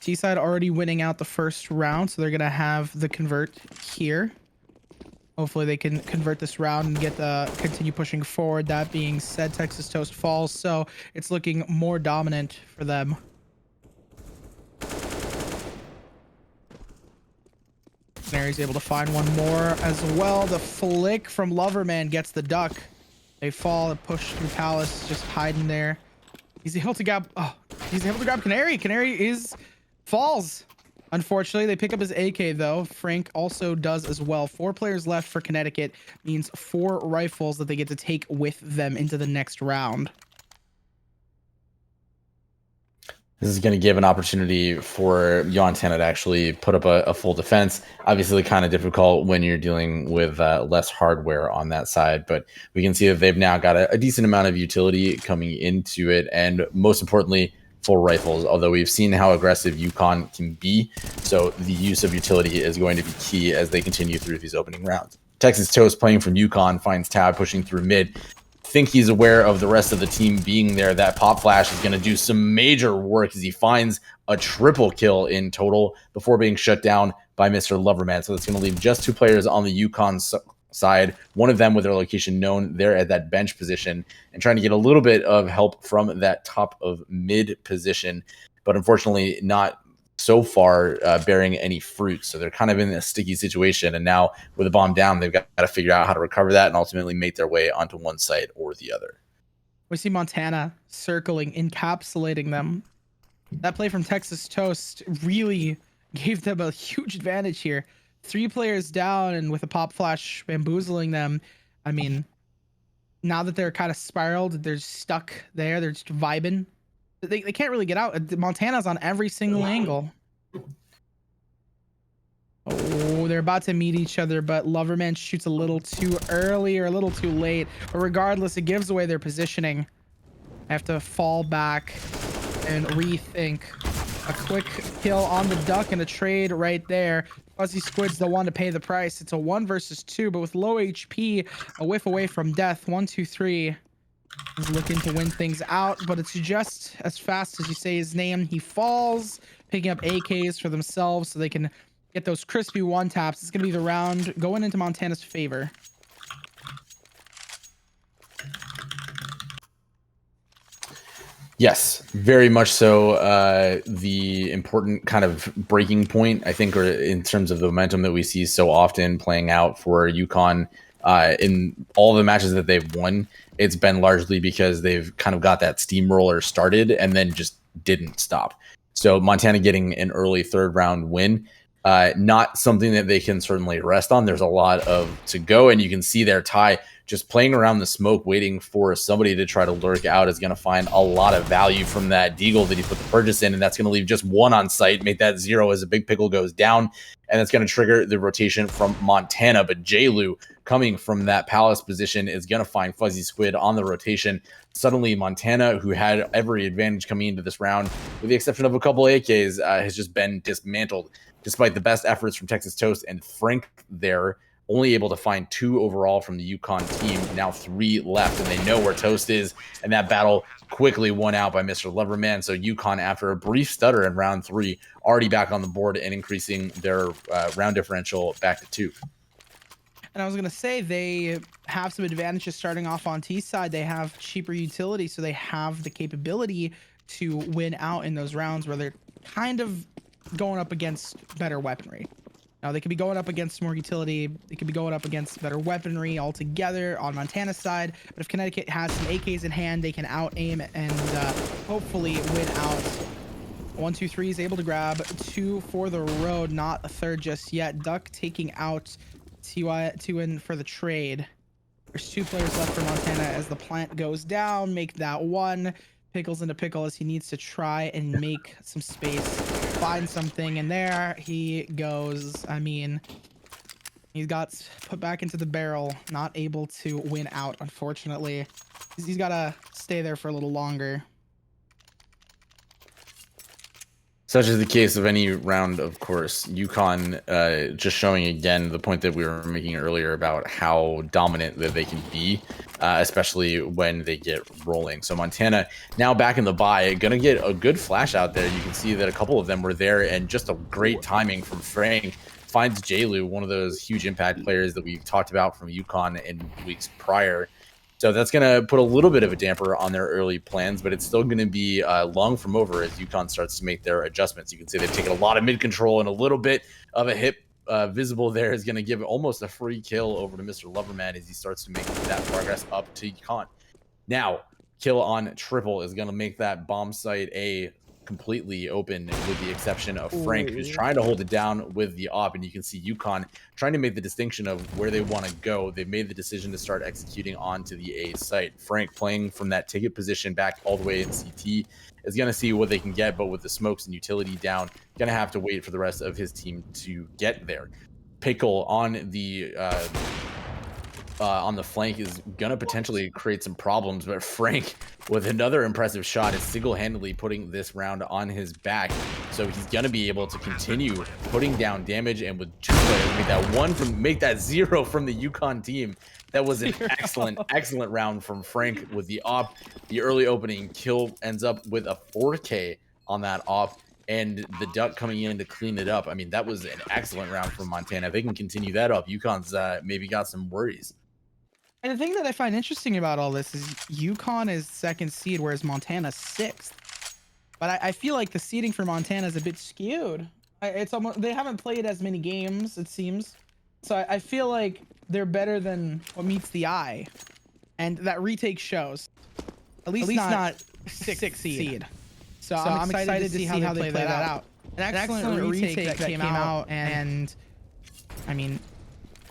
T-side already winning out the first round, so they're gonna have the convert here. Hopefully they can convert this round and get the continue pushing forward. That being said, Texas Toast falls, so it's looking more dominant for them. Canary's able to find one more as well. The flick from Loverman gets the duck. They fall and push through Palace, just hiding there. He's able to grab. Oh, he's able to grab Canary. Canary falls. Unfortunately, they pick up his AK though. Frank also does as well. 4 players left for Connecticut means 4 rifles that they get to take with them into the next round. This is going to give an opportunity for Montana to actually put up a full defense. Obviously, kind of difficult when you're dealing with less hardware on that side, but we can see that they've now got a decent amount of utility coming into it, and most importantly, full rifles, although we've seen how aggressive UConn can be. So the use of utility is going to be key as they continue through these opening rounds. Texas Toast playing from UConn finds Tab pushing through mid. Think he's aware of the rest of the team being there. That pop flash is going to do some major work as he finds a triple kill in total before being shut down by Mr. Loverman. So that's going to leave just 2 players on the UConn side, one of them with their location known there at that bench position, and trying to get a little bit of help from that top of mid position, but unfortunately not so far bearing any fruit. So they're kind of in a sticky situation, and now with the bomb down, they've got to figure out how to recover that and ultimately make their way onto one side or the other. We see Montana circling, encapsulating them. That play from Texas Toast really gave them a huge advantage here. 3 players down, and with a pop flash bamboozling them. I mean, now that they're kind of spiraled, they're stuck there. They're just vibing. They can't really get out. Montana's on every single angle. Oh, they're about to meet each other, but Loverman shoots a little too early or a little too late. But regardless, it gives away their positioning. I have to fall back and rethink. A quick kill on the duck and a trade right there. Fuzzy Squid's the one to pay the price. It's a 1 versus 2, but with low HP, a whiff away from death. 1, 2, 3. He's looking to win things out, but it's just as fast as you say his name. He falls, picking up AKs for themselves so they can get those crispy 1-taps. It's going to be the round going into Montana's favor. Yes, very much so. The important kind of breaking point, I think, or in terms of the momentum that we see so often playing out for UConn in all the matches that they've won, it's been largely because they've kind of got that steamroller started and then just didn't stop. So Montana getting an early 3rd round win, not something that they can certainly rest on. There's a lot to go, and you can see their Ty just playing around the smoke, waiting for somebody to try to lurk out, is going to find a lot of value from that deagle that he put the purchase in, and that's going to leave just 1 on site, make that 0 as a big pickle goes down, and that's going to trigger the rotation from Montana. But J-Lu, coming from that Palace position, is going to find Fuzzy Squid on the rotation. Suddenly, Montana, who had every advantage coming into this round, with the exception of a couple AKs, has just been dismantled, despite the best efforts from Texas Toast and Frank there. Only able to find 2 overall from the UConn team. Now 3 left, and they know where Toast is. And that battle quickly won out by Mr. Loverman. So UConn, after a brief stutter in round 3, already back on the board and increasing their round differential back to 2. And I was going to say, they have some advantages starting off on T side. They have cheaper utility, so they have the capability to win out in those rounds where they're kind of going up against better weaponry. Now, they could be going up against more utility. They could be going up against better weaponry altogether on Montana's side. But if Connecticut has some AKs in hand, they can out-aim and hopefully win out. 1, 2, 3 is able to grab 2 for the road. Not a 3rd just yet. Duck taking out TY2 in for the trade. There's 2 players left for Montana as the plant goes down. Make that 1. Pickles into pickle as he needs to try and make some space, find something, and there he goes. I mean, he got put back into the barrel, not able to win out, unfortunately. He's got to stay there for a little longer. Such is the case of any round, of course. UConn just showing again the point that we were making earlier about how dominant that they can be, especially when they get rolling. So Montana now back in the bye, gonna get a good flash out there. You can see that a couple of them were there, and just a great timing from Frank finds JLu, one of those huge impact players that we've talked about from UConn in weeks prior. So that's going to put a little bit of a damper on their early plans, but it's still going to be long from over as UConn starts to make their adjustments. You can see they've taken a lot of mid control, and a little bit of a hit visible there is going to give almost a free kill over to Mr. Loverman as he starts to make that progress up to UConn. Now, kill on triple is going to make that bomb site A completely open, with the exception of Frank, who's trying to hold it down with the op. And you can see UConn trying to make the distinction of where they want to go. They've made the decision to start executing onto the A site. Frank playing from that ticket position back all the way in CT is going to see what they can get, but with the smokes and utility down, going to have to wait for the rest of his team to get there. Pickle on the flank is going to potentially create some problems, but Frank with another impressive shot is single-handedly putting this round on his back. So he's going to be able to continue putting down damage, and with 2 players, make that 0 from the UConn team. That was an excellent round from Frank with the op. The early opening kill ends up with a 4K on that op, and the duck coming in to clean it up. I mean, that was an excellent round from Montana. If they can continue that up, UConn's maybe got some worries. And the thing that I find interesting about all this is UConn is 2nd seed, whereas Montana's 6th. But I feel like the seeding for Montana is a bit skewed. It's almost, they haven't played as many games, it seems. So I feel like they're better than what meets the eye, and that retake shows. At least not 6th seed. So I'm excited to see how they play that out. An excellent retake that came out, and I mean,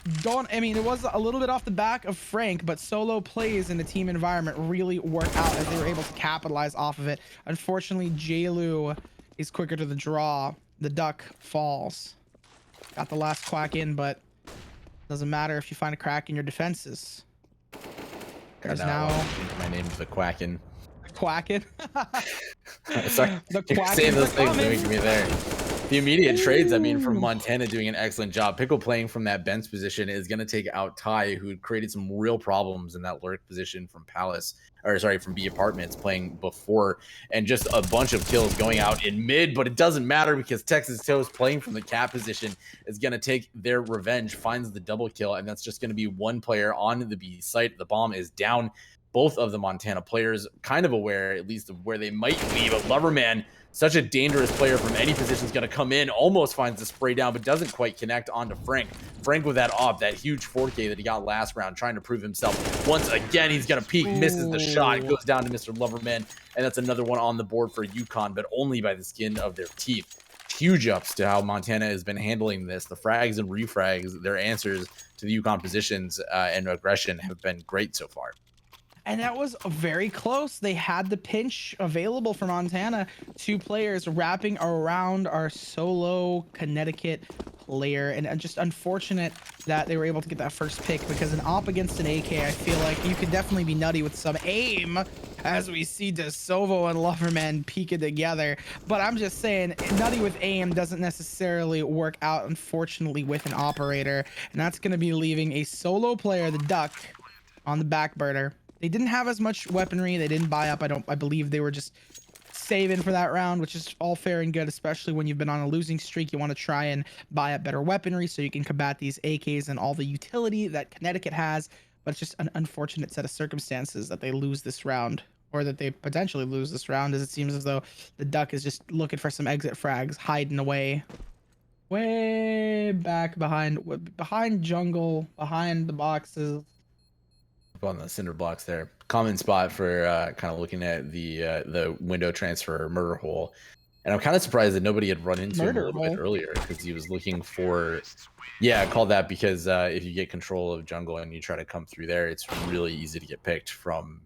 it was a little bit off the back of Frank, but solo plays in the team environment really work out as they were able to capitalize off of it. Unfortunately, JLu is quicker to the draw. The duck falls. Got the last quack in, but doesn't matter if you find a crack in your defenses. There's now my name's the Quackin. Quackin. Sorry, The Quackin. Saying those things that make me there. The immediate trades, I mean, from Montana doing an excellent job. Pickle playing from that bench position is going to take out Ty, who created some real problems in that lurk position from from B Apartments playing before, and just a bunch of kills going out in mid, but it doesn't matter because Texas Toast playing from the cap position is going to take their revenge, finds the double kill, and that's just going to be 1 player on the B site. The bomb is down. Both of the Montana players kind of aware, at least, of where they might be, but Loverman, such a dangerous player from any position, is going to come in, almost finds the spray down, but doesn't quite connect onto Frank. Frank with that op, that huge 4K that he got last round, trying to prove himself. Once again, he's going to peek, misses the shot, goes down to Mr. Loverman, and that's another one on the board for UConn, but only by the skin of their teeth. Huge ups to how Montana has been handling this. The frags and refrags, their answers to the UConn positions and aggression have been great so far. And that was very close. They had the pinch available for Montana. 2 players wrapping around our solo Connecticut player. And just unfortunate that they were able to get that first pick, because an op against an AK, I feel like you could definitely be nutty with some aim, as we see DeSovo and Loverman peeking together. But I'm just saying, nutty with aim doesn't necessarily work out, unfortunately, with an operator. And that's going to be leaving a solo player, the Duck, on the back burner. They didn't have as much weaponry. They didn't buy up. I believe they were just saving for that round, which is all fair and good, especially when you've been on a losing streak. You want to try and buy up better weaponry so you can combat these AKs and all the utility that Connecticut has. But it's just an unfortunate set of circumstances that they lose this round, or that they potentially lose this round, as it seems as though the Duck is just looking for some exit frags, hiding away way back behind jungle, behind the boxes. On the cinder blocks there. Common spot for kind of looking at the window transfer murder hole. And I'm kind of surprised that nobody had run into him a little bit earlier, because he was looking for, I called that because if you get control of jungle and you try to come through there, it's really easy to get picked from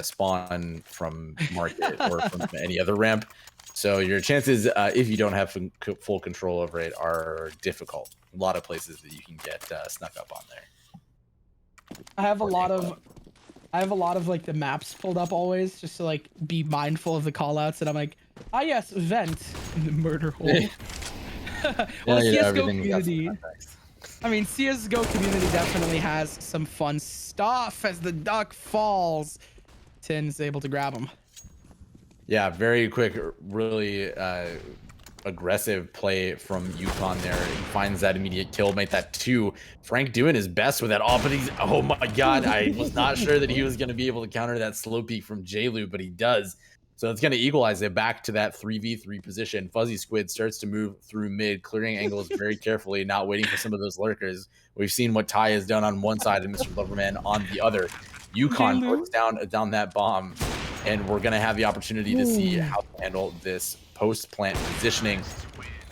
spawn, from market, or from any other ramp. So your chances, if you don't have full control over it, are difficult. A lot of places that you can get snuck up on there. I have a lot of like the maps pulled up always, just to like be mindful of the call outs, and I'm like, Ah, yes, vent in the murder hole. Well, the Yeah, CSGO everything's got some community. context. I mean, CSGO community definitely has some fun stuff as the duck falls. Tin is able to grab him. Yeah, very quick, really aggressive play from Yukon there. He finds that immediate kill, make that 2. Frank doing his best with that all, but he's, oh my god, I was not sure that he was going to be able to counter that slow peek from Jlu, but he does. So it's going to equalize it back to that 3v3 position. Fuzzy Squid starts to move through mid, clearing angles very carefully, not waiting for some of those lurkers. We've seen what Ty has done on one side and Mr. Loverman on the other. Yukon puts down that bomb, and we're going to have the opportunity to see how to handle this post plant positioning.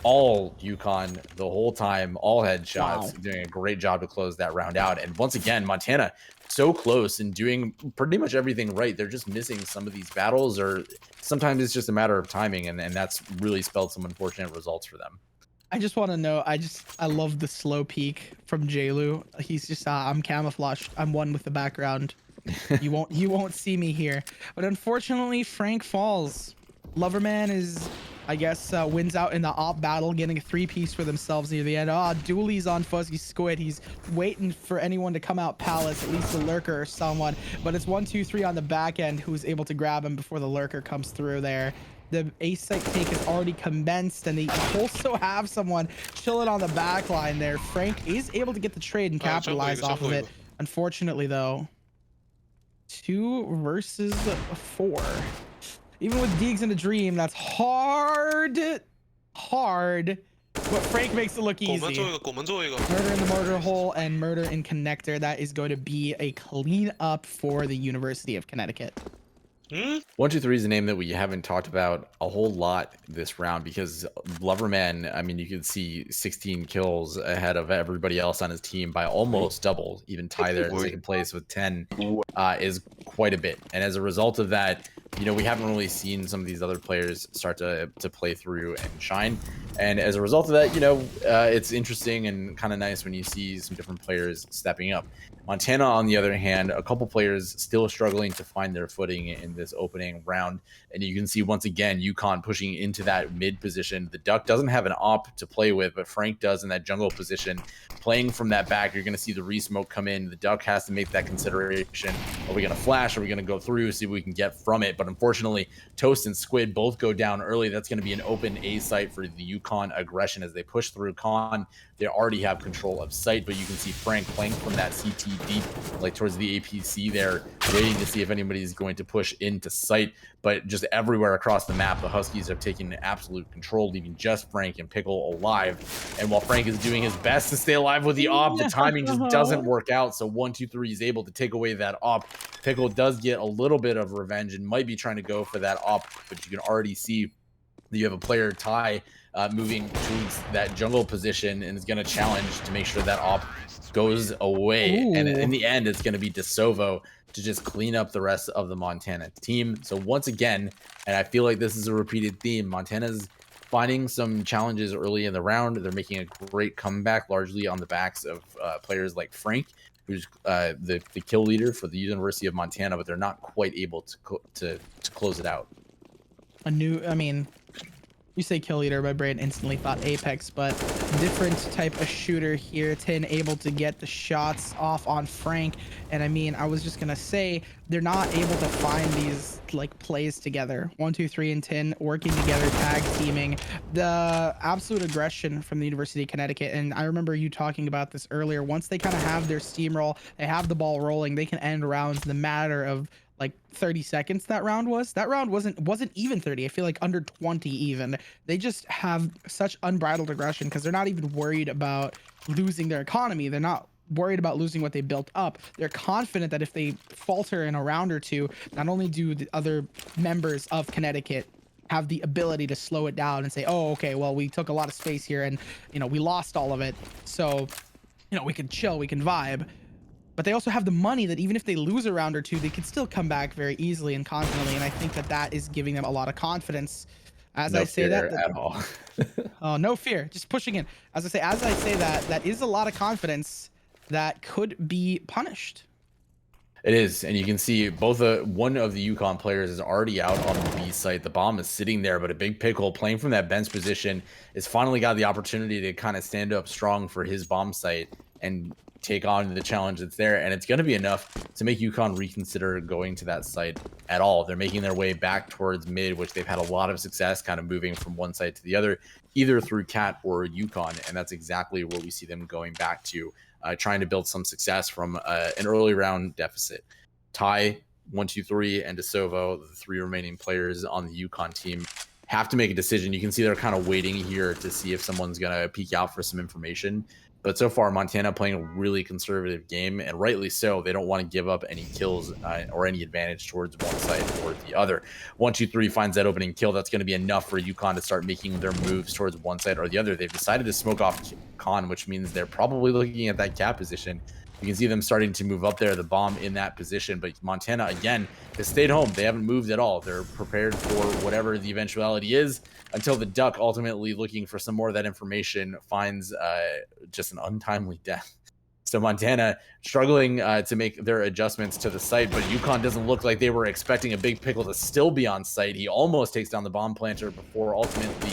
All Yukon the whole time, all headshots, doing a great job to close that round out. And once again, Montana so close and doing pretty much everything right. They're just missing some of these battles, or sometimes it's just a matter of timing, and that's really spelled some unfortunate results for them. I just want to know. I love the slow peek from Jlu. He's just I'm camouflaged. I'm one with the background. You won't see me here. But unfortunately, Frank falls. Loverman is, I guess, wins out in the op battle, getting a 3-piece for themselves near the end. Dooley's on Fuzzy Squid. He's waiting for anyone to come out Palace, at least a lurker or someone. But it's 1, 2, 3 on the back end who's able to grab him before the lurker comes through there. The A site take has already commenced, and they also have someone chilling on the back line there. Frank is able to get the trade and capitalize off of it. Unfortunately, though, 2 versus 4. Even with Deegs in a dream, that's hard. But Frank makes it look easy. Murder in the murder hole and murder in connector. That is going to be a clean up for the University of Connecticut. 123 is a name that we haven't talked about a whole lot this round, because Loverman, I mean, you can see 16 kills ahead of everybody else on his team by almost double. Even Ty there in second place with 10 is quite a bit. And as a result of that, you know, we haven't really seen some of these other players start to play through and shine. And as a result of that, you know, it's interesting and kind of nice when you see some different players stepping up. Montana, on the other hand, a couple players still struggling to find their footing in this opening round. And you can see, once again, Yukon pushing into that mid position. The Duck doesn't have an op to play with, but Frank does in that jungle position. Playing from that back, you're going to see the re-smoke come in. The Duck has to make that consideration. Are we going to flash? Are we going to go through, see what we can get from it? But unfortunately, Toast and Squid both go down early. That's going to be an open A site for the Yukon aggression as they push through Con. They already have control of site, but you can see Frank playing from that CT deep, like towards the APC there, waiting to see if anybody's going to push into site. But just everywhere across the map, the Huskies have taken absolute control, leaving just Frank and Pickle alive. And while Frank is doing his best to stay alive with the op, the timing just doesn't work out. So 123 is able to take away that op. Pickle does get a little bit of revenge and might be trying to go for that op, but you can already see that you have a player, Ty, moving towards that jungle position, and is going to challenge to make sure that op goes away. Ooh. And in the end, it's going to be DeSovo to just clean up the rest of the Montana team. So once again, and I feel like this is a repeated theme, Montana's finding some challenges early in the round. They're making a great comeback, largely on the backs of players like Frank, who's the kill leader for the University of Montana, but they're not quite able to close it out. You say kill leader, my brain instantly thought Apex, but different type of shooter here. Tin able to get the shots off on Frank. And I mean, I was just gonna say, they're not able to find these like plays together. 1, 2, 3 and Tin working together, tag teaming. The absolute aggression from the University of Connecticut. And I remember you talking about this earlier. Once they kind of have their steamroll, they have the ball rolling, they can end rounds in the matter of like 30 seconds. That round wasn't even 30. I feel like under 20 even. They just have such unbridled aggression because they're not even worried about losing their economy. They're not worried about losing what they built up. They're confident that if they falter in a round or two, not only do the other members of Connecticut have the ability to slow it down and say, oh, okay, well, we took a lot of space here and, you know, we lost all of it. So, you know, we can chill, we can vibe. But they also have the money that even if they lose a round or two, they can still come back very easily and confidently. And I think that that is giving them a lot of confidence. As I say that, at all. Oh, no fear, just pushing in. As I say that is a lot of confidence that could be punished. It is, and you can see both one of the Yukon players is already out on the B site. The bomb is sitting there, but a big pickle playing from that bench position has finally got the opportunity to kind of stand up strong for his bomb site and take on the challenge that's there. And it's going to be enough to make Yukon reconsider going to that site at all. They're making their way back towards mid, which they've had a lot of success kind of moving from one site to the other, either through Cat or Yukon. And that's exactly where we see them going back to. Trying to build some success from an early round deficit. Ty, 1, 2, 3, and DeSovo, the 3 remaining players on the Yukon team, have to make a decision. You can see they're kind of waiting here to see if someone's going to peek out for some information. But so far, Montana playing a really conservative game, and rightly so. They don't want to give up any kills or any advantage towards one side or the other. 1, 2, 3 finds that opening kill. That's going to be enough for Yukon to start making their moves towards one side or the other. They've decided to smoke off Con, which means they're probably looking at that cap position. You can see them starting to move up there, the bomb in that position. But Montana, again, has stayed home. They haven't moved at all. They're prepared for whatever the eventuality is until the Duck, ultimately looking for some more of that information, finds just an untimely death. So Montana struggling to make their adjustments to the site, but Yukon doesn't look like they were expecting a big pickle to still be on site. He almost takes down the bomb planter before ultimately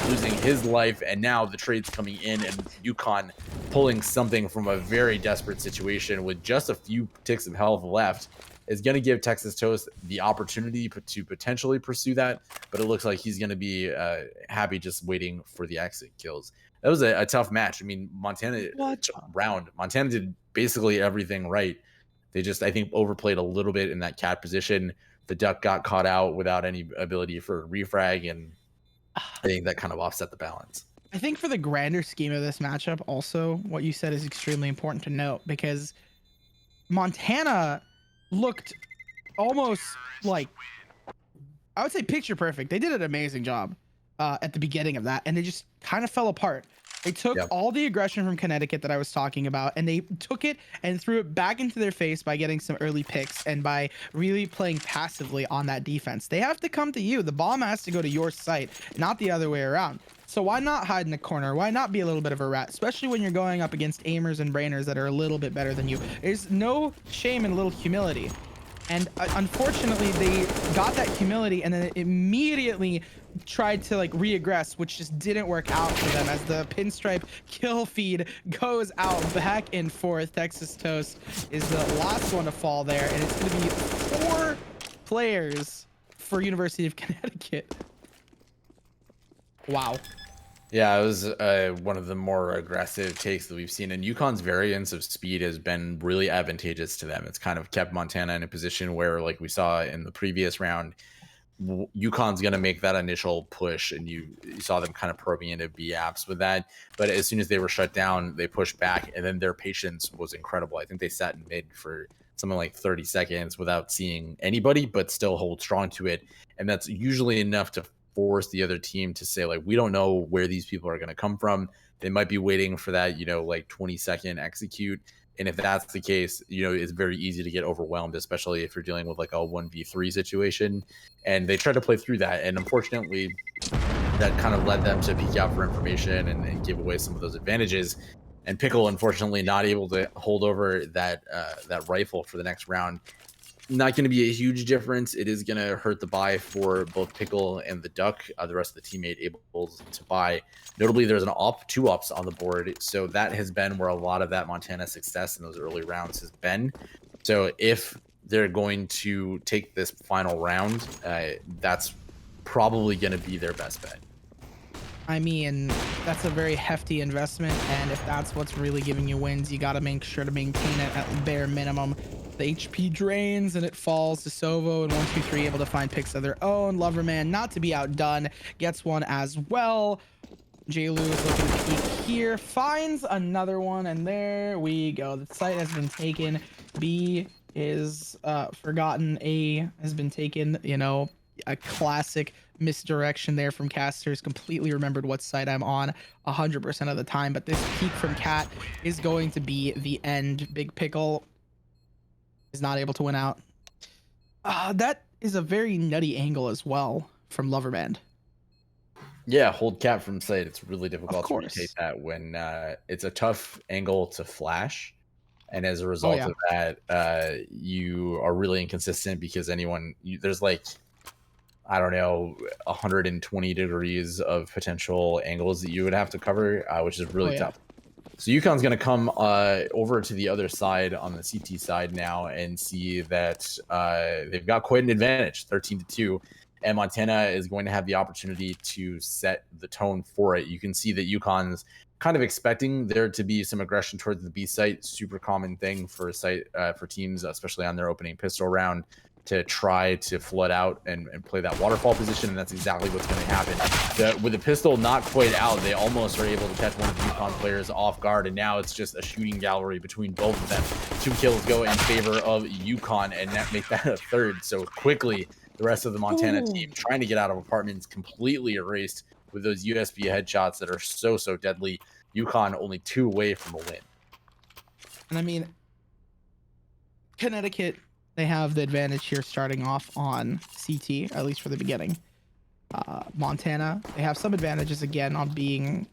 losing his life, and now the trade's coming in, and Yukon pulling something from a very desperate situation with just a few ticks of health left is going to give Texas Toast the opportunity to potentially pursue that, but it looks like he's going to be happy just waiting for the exit kills. That was a tough match. I mean, Montana did basically everything right. They just, I think, overplayed a little bit in that cat position. The Duck got caught out without any ability for refrag, and I think that kind of offset the balance. I think for the grander scheme of this matchup, also, what you said is extremely important to note, because Montana looked almost like, I would say, picture perfect. They did an amazing job at the beginning of that, and they just kind of fell apart. They took all the aggression from Connecticut that I was talking about, and they took it and threw it back into their face by getting some early picks and by really playing passively on that defense. They have to come to you. The bomb has to go to your site, not the other way around. So why not hide in the corner? Why not be a little bit of a rat, especially when you're going up against aimers and brainers that are a little bit better than you? There's no shame in a little humility. And unfortunately, they got that humility and then immediately tried to like re-aggress, which just didn't work out for them as the pinstripe kill feed goes out back and forth. Texas Toast is the last one to fall there, and it's going to be 4 players for University of Connecticut. Wow. Yeah, it was one of the more aggressive takes that we've seen, and Yukon's variance of speed has been really advantageous to them. It's kind of kept Montana in a position where, like we saw in the previous round, Yukon's going to make that initial push, and you saw them kind of probing into B apps with that. But as soon as they were shut down, they pushed back, and then their patience was incredible. I think they sat in mid for something like 30 seconds without seeing anybody, but still hold strong to it. And that's usually enough to force the other team to say, like, we don't know where these people are going to come from. They might be waiting for that, like 20-second execute. And if that's the case, it's very easy to get overwhelmed, especially if you're dealing with like a 1v3 situation. And they tried to play through that. And unfortunately, that kind of led them to peek out for information and give away some of those advantages. And Pickle, unfortunately, not able to hold over that rifle for the next round. Not going to be a huge difference. It is going to hurt the buy for both Pickle and the Duck. The rest of the teammate able to buy. Notably, there's two ups on the board. So that has been where a lot of that Montana success in those early rounds has been. So if they're going to take this final round, that's probably going to be their best bet. I mean, that's a very hefty investment, and if that's what's really giving you wins, you got to make sure to maintain it at bare minimum. The HP drains and it falls to Sovo, and 1, 2, 3 able to find picks of their own. Loverman, not to be outdone, gets one as well. J-Lu is looking to peek here, finds another one, and there we go. The site has been taken. B is forgotten. A has been taken. A classic misdirection there from casters. Completely remembered what side I'm on 100% of the time, but this peek from Cat is going to be the end. Big Pickle is not able to win out. That is a very nutty angle as well from Loverband. Yeah, hold Cat from sight. It's really difficult to rotate that when it's a tough angle to flash. And as a Oh result yeah. of that, you are really inconsistent because there's like, I don't know, 120 degrees of potential angles that you would have to cover, which is Oh really yeah. tough. So UConn's going to come over to the other side on the CT side now and see that they've got quite an advantage, 13-2, and Montana is going to have the opportunity to set the tone for it. You can see that UConn's kind of expecting there to be some aggression towards the B site, super common thing for for teams, especially on their opening pistol round, to try to flood out and play that waterfall position, and that's exactly what's going to happen. With the pistol not quite out, they almost are able to catch one of the UConn players off guard, and now it's just a shooting gallery between both of them. 2 kills go in favor of UConn, and that make that a third. So quickly, the rest of the Montana Ooh. team trying to get out of apartments completely erased with those USB headshots that are so deadly. UConn only 2 away from a win. And I mean, Connecticut, they have the advantage here starting off on CT, at least for the beginning. Montana, they have some advantages again on being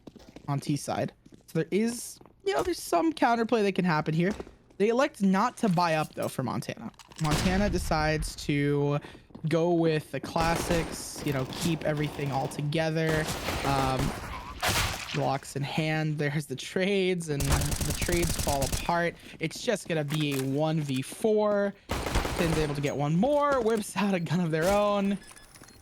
on T side. So there is, there's some counterplay that can happen here. They elect not to buy up though for Montana. Montana decides to go with the classics, keep everything all together. Blocks in hand. There's the trades, and the trades fall apart. It's just gonna be a 1v4. Finn's able to get one more, whips out a gun of their own,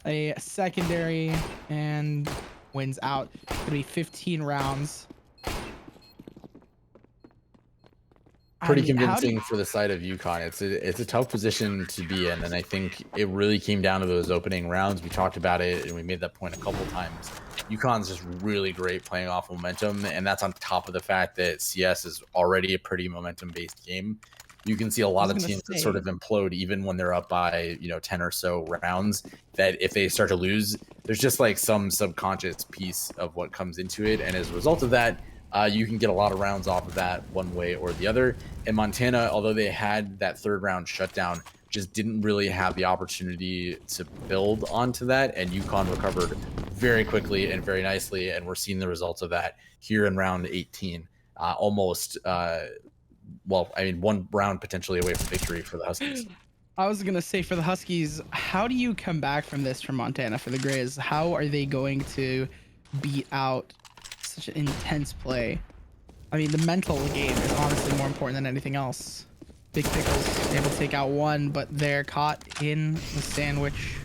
a secondary, and wins out. It's gonna be 15 rounds. Pretty convincing for the side of UConn. It's a tough position to be in, and I think it really came down to those opening rounds. We talked about it, and we made that point a couple times. UConn's just really great playing off momentum, and that's on top of the fact that CS is already a pretty momentum-based game. You can see a lot of teams that sort of implode even when they're up by 10 or so rounds. That if they start to lose, there's just like some subconscious piece of what comes into it, and as a result of that, you can get a lot of rounds off of that one way or the other. And Montana, although they had that 3rd round shutdown, just didn't really have the opportunity to build onto that. And UConn recovered very quickly and very nicely. And we're seeing the results of that here in round 18. Almost, one round potentially away from victory for the Huskies. I was gonna say for the Huskies, how do you come back from this from Montana for the Grizz? How are they going to beat out such an intense play? I mean, the mental game is honestly more important than anything else. Big Pickles able to take out one, but they're caught in the sandwich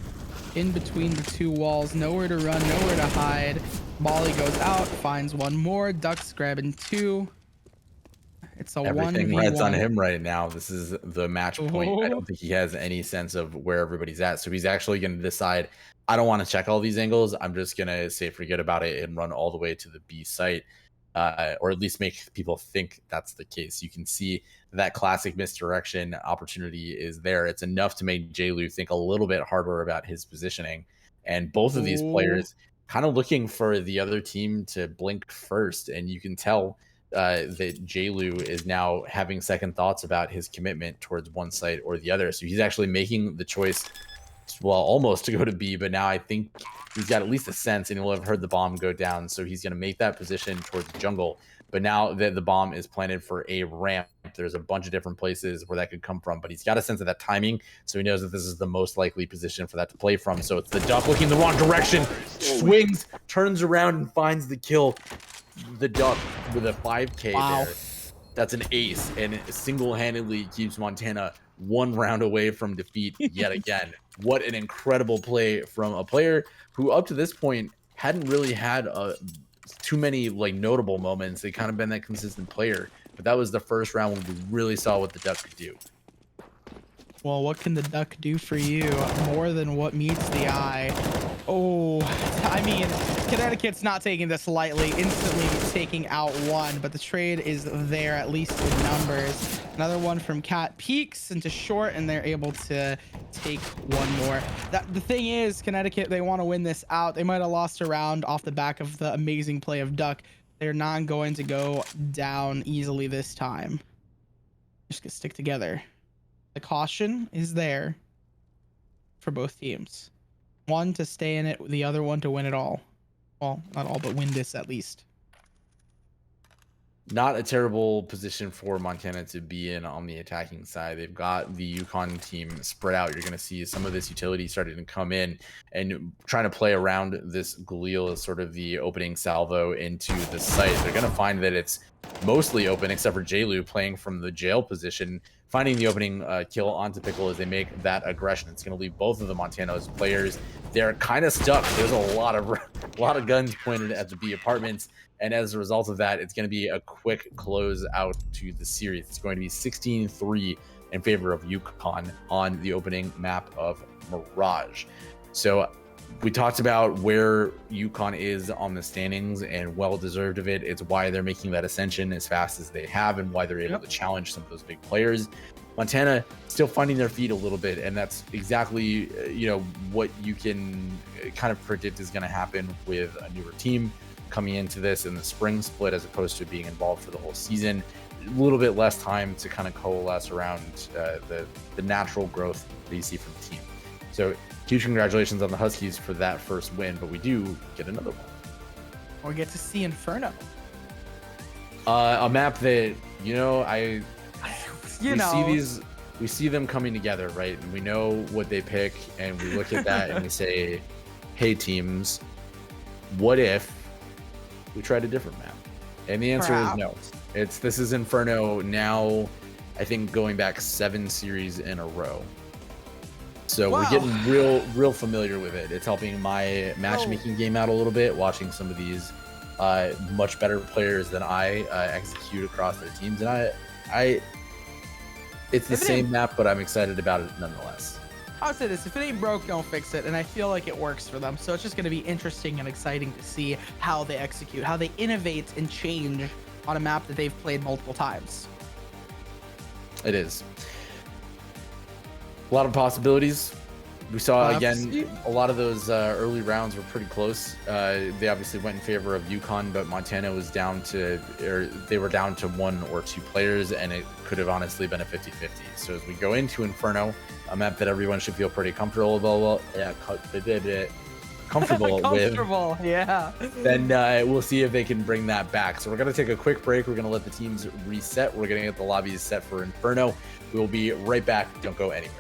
in between the 2 walls. Nowhere to run, nowhere to hide. Molly goes out, finds one more. Ducks grabbing 2. It's a 1v1. Everything rides on him right now. This is the match point. I Oh. don't think he has any sense of where everybody's at. So he's actually going to decide, I don't want to check all these angles. I'm just going to say forget about it and run all the way to the B site, or at least make people think that's the case. You can see that classic misdirection opportunity is there. It's enough to make JLu think a little bit harder about his positioning. And both of these players kind of looking for the other team to blink first. And you can tell that JLu is now having second thoughts about his commitment towards one side or the other. So he's actually making the choice, well, almost to go to B, but now I think he's got at least a sense, and he'll have heard the bomb go down. So he's going to make that position towards the jungle. But now that the bomb is planted for a ramp, there's a bunch of different places where that could come from. But he's got a sense of that timing, so he knows that this is the most likely position for that to play from. So it's the Duck looking the wrong direction, swings, turns around, and finds the kill. The Duck with a 5K there. That's an ace, and it single-handedly keeps Montana 1 round away from defeat yet again. What an incredible play from a player who up to this point hadn't really had too many notable moments. They kind of been that consistent player, but that was the first round when we really saw what the Duck could do. Well, what can the Duck do for you more than what meets the eye? Oh, I mean, Connecticut's not taking this lightly, instantly taking out 1, but the trade is there, at least in numbers. Another one from Cat peeks into short, and they're able to take 1 more. The thing is, Connecticut, they want to win this out. They might have lost a round off the back of the amazing play of Duck. They're not going to go down easily this time. Just gonna stick together. The caution is there for both teams. One to stay in it, the other one to win it all. Well, not all, but win this at least. not a terrible position for Montana to be in on the attacking side. They've got the Yukon team spread out. You're going to see some of this utility starting to come in and trying to play around this Galil as sort of the opening salvo into the site. They're going to find that it's mostly open except for Jaylu playing from the jail position, finding the opening kill onto Pickle as they make that aggression. It's going to leave both of the Montana's players. They're kind of stuck. There's a lot of guns pointed at the B apartments. And as a result of that, it's going to be a quick close out to the series. It's going to be 16-3 in favor of Yukon on the opening map of Mirage. So we talked about where Yukon is on the standings, and well deserved of it. It's why they're making that ascension as fast as they have and why they're able to challenge some of those big players. Montana still finding their feet a little bit, and that's exactly what you can kind of predict is going to happen with a newer team coming into this in the spring split as opposed to being involved for the whole season. A little bit less time to kind of coalesce around the natural growth that you see from the team. So huge congratulations on the Huskies for that first win, but we do get another one. We get to see Inferno. A map that we see them coming together, right? And we know what they pick, and we look at that and we say, hey teams, what if we tried a different map? And the answer is no. This is Inferno now, I think going back 7 series in a row. So we're getting real familiar with it. It's helping my matchmaking game out a little bit, watching some of these much better players than I execute across their teams. And it's the same map, but I'm excited about it nonetheless. I'll say this, if it ain't broke, don't fix it. And I feel like it works for them. So it's just going to be interesting and exciting to see how they execute, how they innovate and change on a map that they've played multiple times. It is. A lot of possibilities. We saw, again, a lot of those early rounds were pretty close. They obviously went in favor of Yukon, but Montana was they were down to 1 or 2 players, and it could have honestly been a 50-50. So as we go into Inferno, a map that everyone should feel pretty comfortable with, then we'll see if they can bring that back. So we're going to take a quick break. We're going to let the teams reset. We're going to get the lobbies set for Inferno. We will be right back. Don't go anywhere.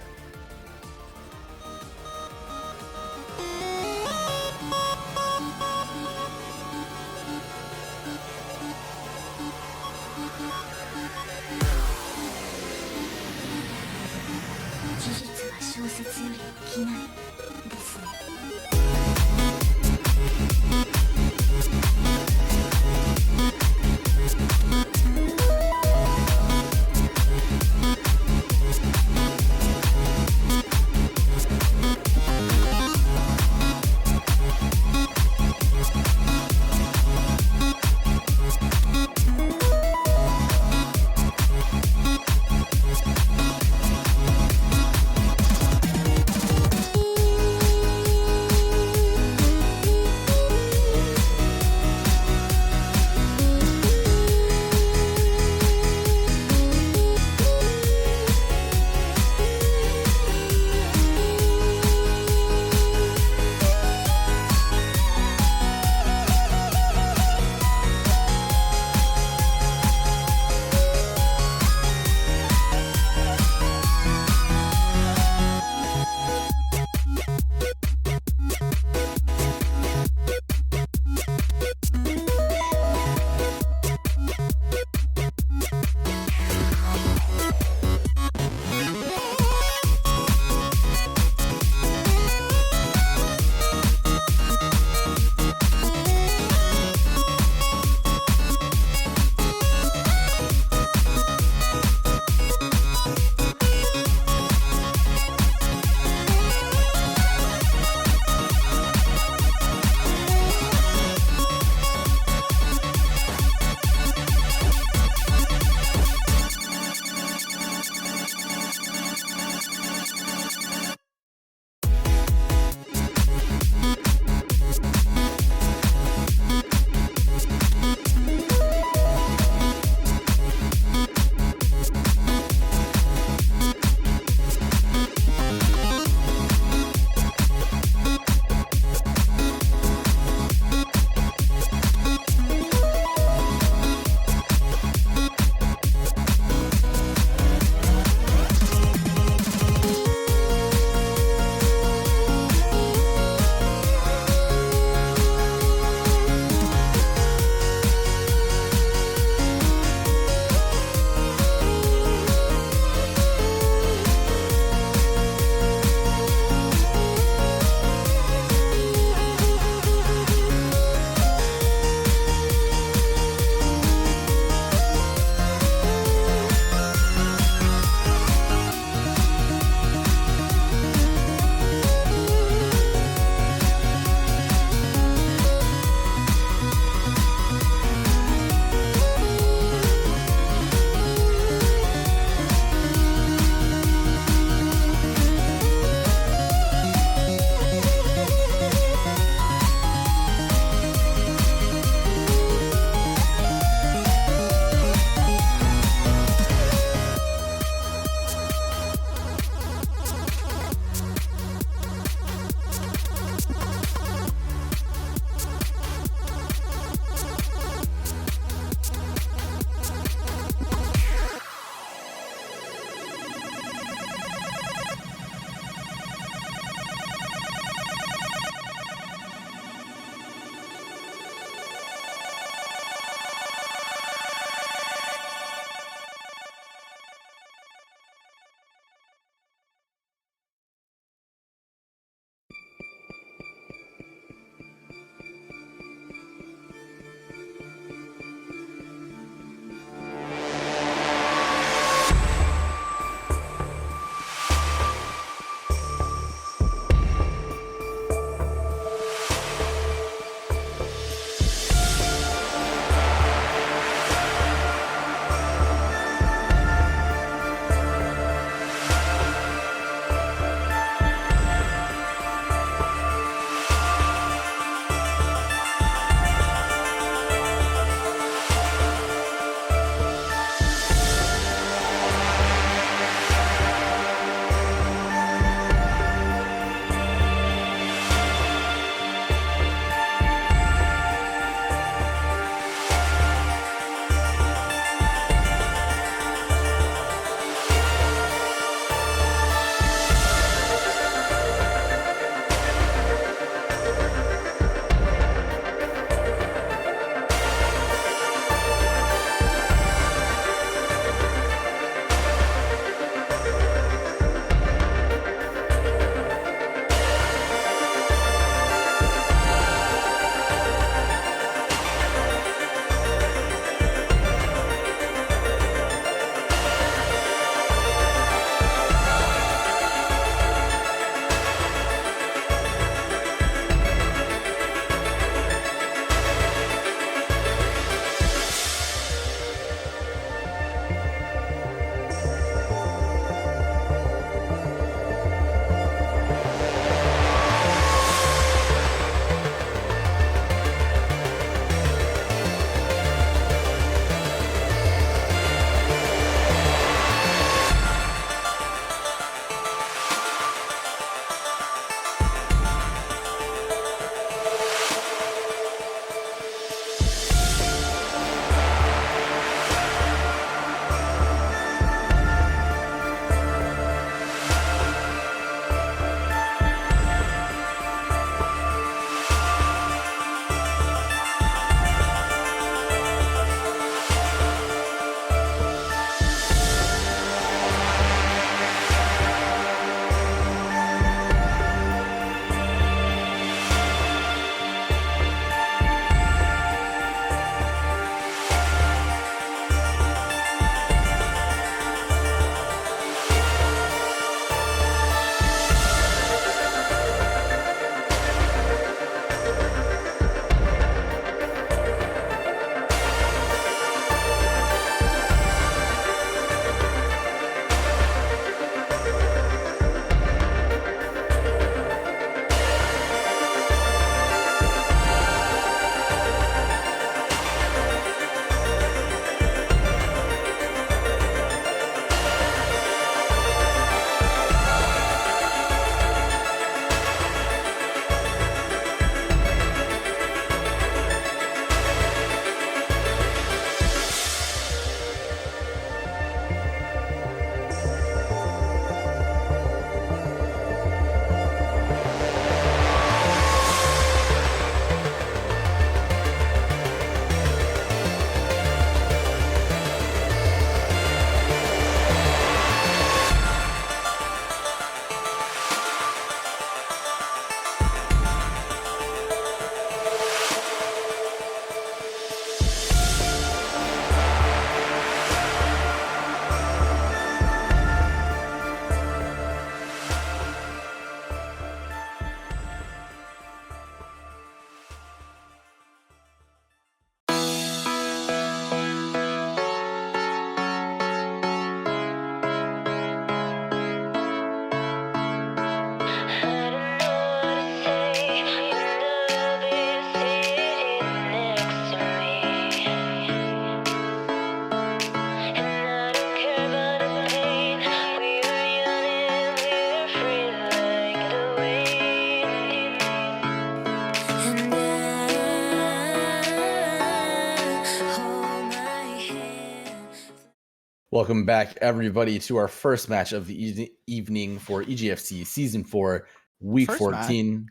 Welcome back, everybody, to our first match of the evening for EGFC Season 4, Week First match. 14.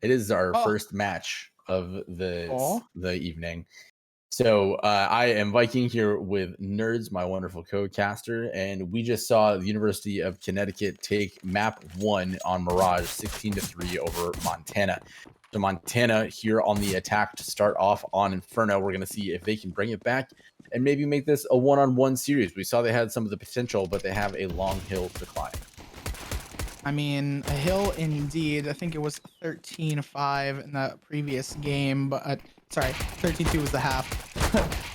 It is our Oh, first match of oh, the evening. So I am Viking here with Nerds, my wonderful co-caster, and we just saw the University of Connecticut take map 1 on Mirage 16-3 over Montana. So Montana here on the attack to start off on Inferno. We're going to see if they can bring it back and maybe make this a one-on-one series. We saw they had some of the potential, but they have a long hill to climb. I mean, a hill indeed. I think it was 13-5 in the previous game, but sorry, 13-2 was the half.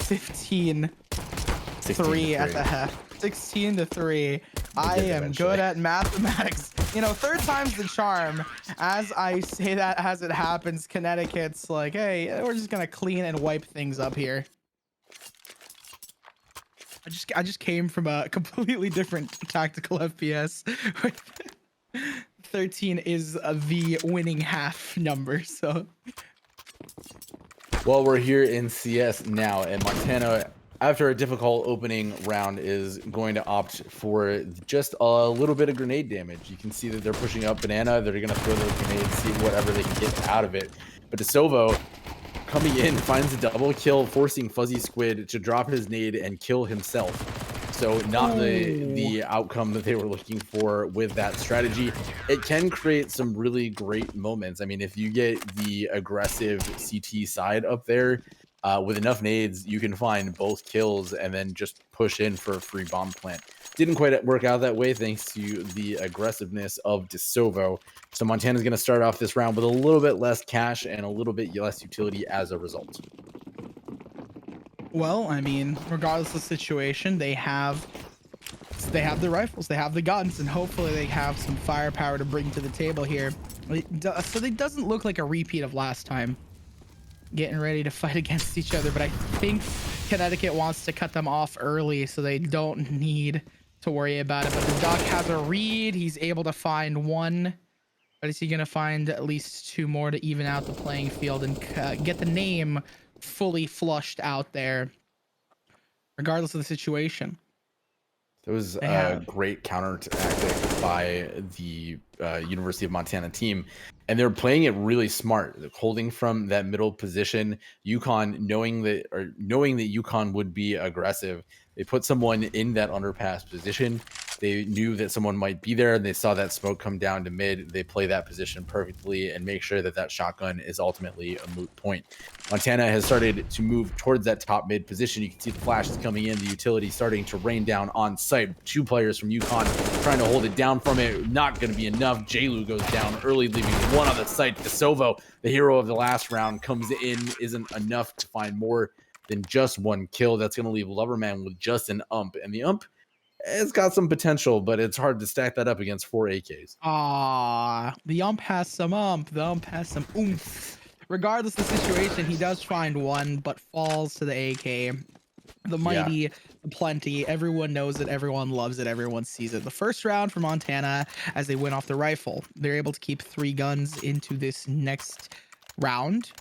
15-3 at the half. 16-3. I am good at mathematics. You know, third time's the charm. As I say that, as it happens, Connecticut's like, hey, we're just gonna clean and wipe things up here. I just came from a completely different tactical FPS. 13 is the winning half number, so. Well, we're here in CS now, and Montana, after a difficult opening round, is going to opt for just a little bit of grenade damage. You can see that they're pushing up Banana. They're going to throw those grenades, see whatever they can get out of it. But DeSovo, coming in, finds a double kill, forcing Fuzzy Squid to drop his nade and kill himself. So not the outcome that they were looking for with that strategy. It can create some really great moments. I mean, if you get the aggressive CT side up there with enough nades, you can find both kills and then just push in for a free bomb plant. Didn't quite work out that way thanks to the aggressiveness of DeSovo. So Montana's going to start off this round with a little bit less cash and a little bit less utility as a result. Well, I mean, regardless of the situation, they have the rifles, they have the guns, and hopefully they have some firepower to bring to the table here. So it doesn't look like a repeat of last time, getting ready to fight against each other. But I think Connecticut wants to cut them off early so they don't need to worry about it. But the Duck has a read. He's able to find one. But is he going to find at least two more to even out the playing field and get the name fully flushed out there, regardless of the situation? It was a great counter tactic by the University of Montana team, and they're playing it really smart, holding from that middle position. UConn, knowing that UConn would be aggressive, they put someone in that underpass position. They knew that someone might be there, and they saw that smoke come down to mid. They play that position perfectly and make sure that that shotgun is ultimately a moot point. Montana has started to move towards that top mid position. You can see the flashes coming in, the utility starting to rain down on site. Two players from UConn trying to hold it down from it. Not going to be enough. Jaylu goes down early, leaving one on the site. DeSovo, the hero of the last round, comes in. Isn't enough to find more than just one kill. That's going to leave Loverman with just an ump. And the ump, it's got some potential, but it's hard to stack that up against 4 AKs. The ump has some ump. The ump has some oomph. Regardless of the situation, he does find one, but falls to the AK. The mighty, the plenty. Everyone knows it. Everyone loves it. Everyone sees it. The first round for Montana, as they win off the rifle, they're able to keep 3 guns into this next round.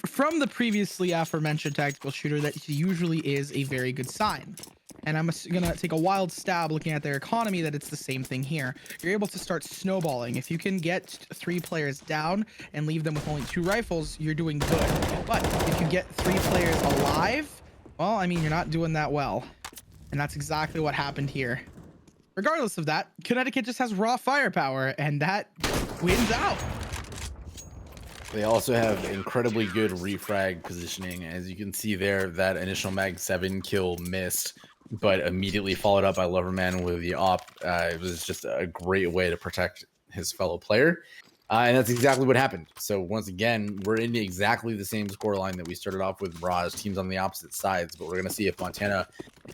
From the previously aforementioned tactical shooter, that usually is a very good sign. And I'm gonna take a wild stab looking at their economy that it's the same thing here. You're able to start snowballing. If you can get 3 players down and leave them with only 2 rifles, you're doing good. But if you get 3 players alive, well, I mean, you're not doing that well. And that's exactly what happened here. Regardless of that, Connecticut just has raw firepower, and that wins out. They also have incredibly good refrag positioning. As you can see there, that initial Mag 7 kill missed, but immediately followed up by Loverman with the op. It was just a great way to protect his fellow player. And that's exactly what happened. So once again, we're in exactly the same scoreline that we started off with Mirage, teams on the opposite sides, but we're going to see if Montana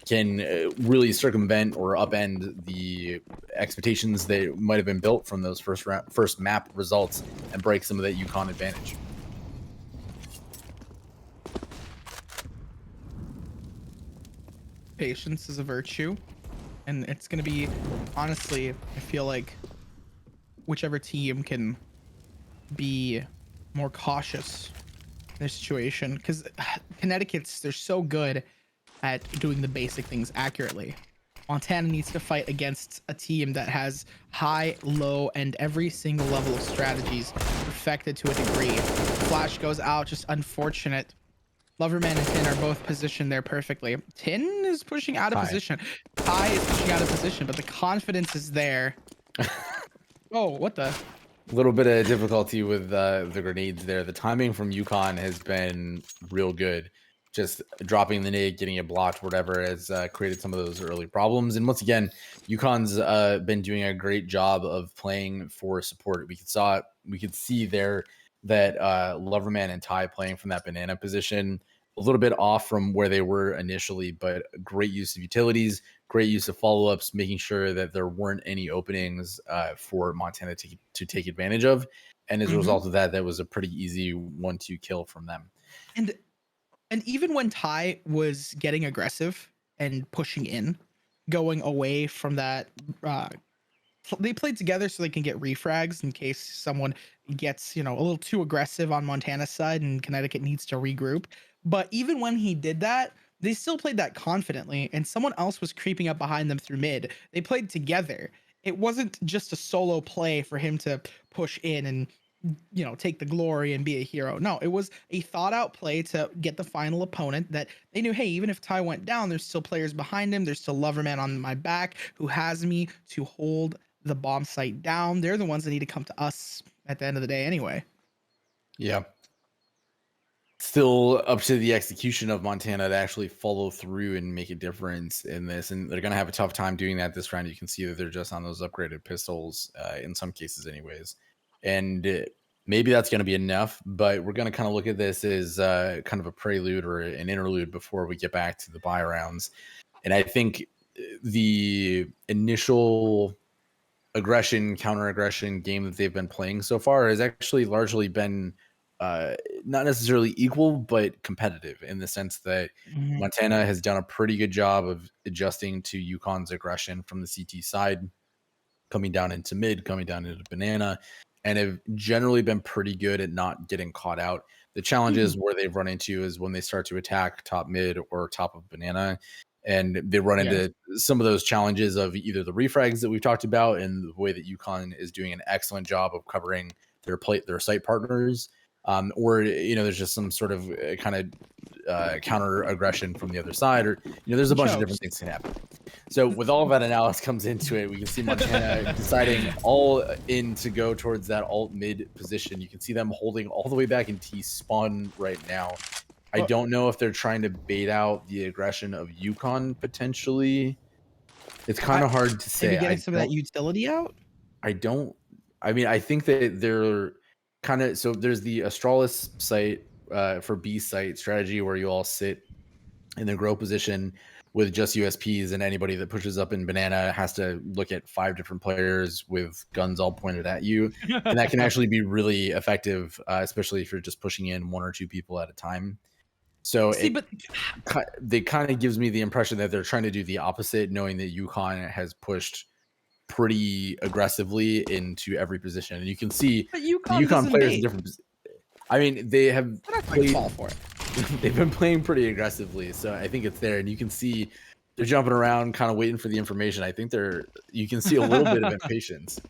can really circumvent or upend the expectations that might have been built from those first map results and break some of that UConn advantage. Patience is a virtue, and it's going to be, honestly, I feel like whichever team can be more cautious in their situation, because Connecticut's, they're so good at doing the basic things accurately. Montana needs to fight against a team that has high, low, and every single level of strategies perfected to a degree. Flash goes out, just unfortunate. Loverman and Tin are both positioned there perfectly. Tin is pushing out of Hi. position. Ty is pushing out of position, but the confidence is there. Oh, what the? A little bit of difficulty with the grenades there. The timing from Yukon has been real good. Just dropping the nade, getting it blocked, whatever, has created some of those early problems. And once again, Yukon's been doing a great job of playing for support. We could see there that Loverman and Ty playing from that banana position, a little bit off from where they were initially, but great use of utilities, great use of follow-ups, making sure that there weren't any openings for Montana to take advantage of. And as a result of that, that was a pretty easy 1-2 kill from them. And even when Ty was getting aggressive and pushing in, going away from that, they played together so they can get refrags in case someone gets, a little too aggressive on Montana's side and Connecticut needs to regroup. But even when he did that, they still played that confidently, and someone else was creeping up behind them through mid. They played together. It wasn't just a solo play for him to push in and take the glory and be a hero. No, it was a thought out play to get the final opponent that they knew, hey, even if Ty went down, there's still players behind him. There's still Loverman on my back who has me to hold the bomb site down. They're the ones that need to come to us at the end of the day anyway. Yeah. Still up to the execution of Montana to actually follow through and make a difference in this. And they're going to have a tough time doing that this round. You can see that they're just on those upgraded pistols in some cases anyways. And maybe that's going to be enough, but we're going to kind of look at this as kind of a prelude or an interlude before we get back to the buy rounds. And I think the initial counter aggression game that they've been playing so far has actually largely been not necessarily equal, but competitive in the sense that Montana has done a pretty good job of adjusting to Yukon's aggression from the CT side, coming down into mid, coming down into banana, and have generally been pretty good at not getting caught out. The challenges where they've run into is when they start to attack top mid or top of banana, and they run into some of those challenges of either the refrags that we've talked about and the way that Yukon is doing an excellent job of covering their site partners, or there's just some sort of kind of counter aggression from the other side, or there's a bunch of different things that can happen. So with all of that analysis comes into it, we can see Montana deciding all in to go towards that alt mid position. You can see them holding all the way back in T spawn right now. I don't know if they're trying to bait out the aggression of Yukon potentially. It's kind of hard to say. Maybe getting some of that utility out? I think that they're kind of, so there's the Astralis site for B site strategy where you all sit in the grow position with just USPs, and anybody that pushes up in banana has to look at 5 different players with guns all pointed at you. And that can actually be really effective, especially if you're just pushing in 1 or 2 people at a time. So they kind of gives me the impression that they're trying to do the opposite, knowing that Yukon has pushed pretty aggressively into every position. And you can see the Yukon players in different positions. I mean, they have fall for it. They've been playing pretty aggressively, so I think it's there, and you can see they're jumping around, kind of waiting for the information. I think you can see a little bit of impatience.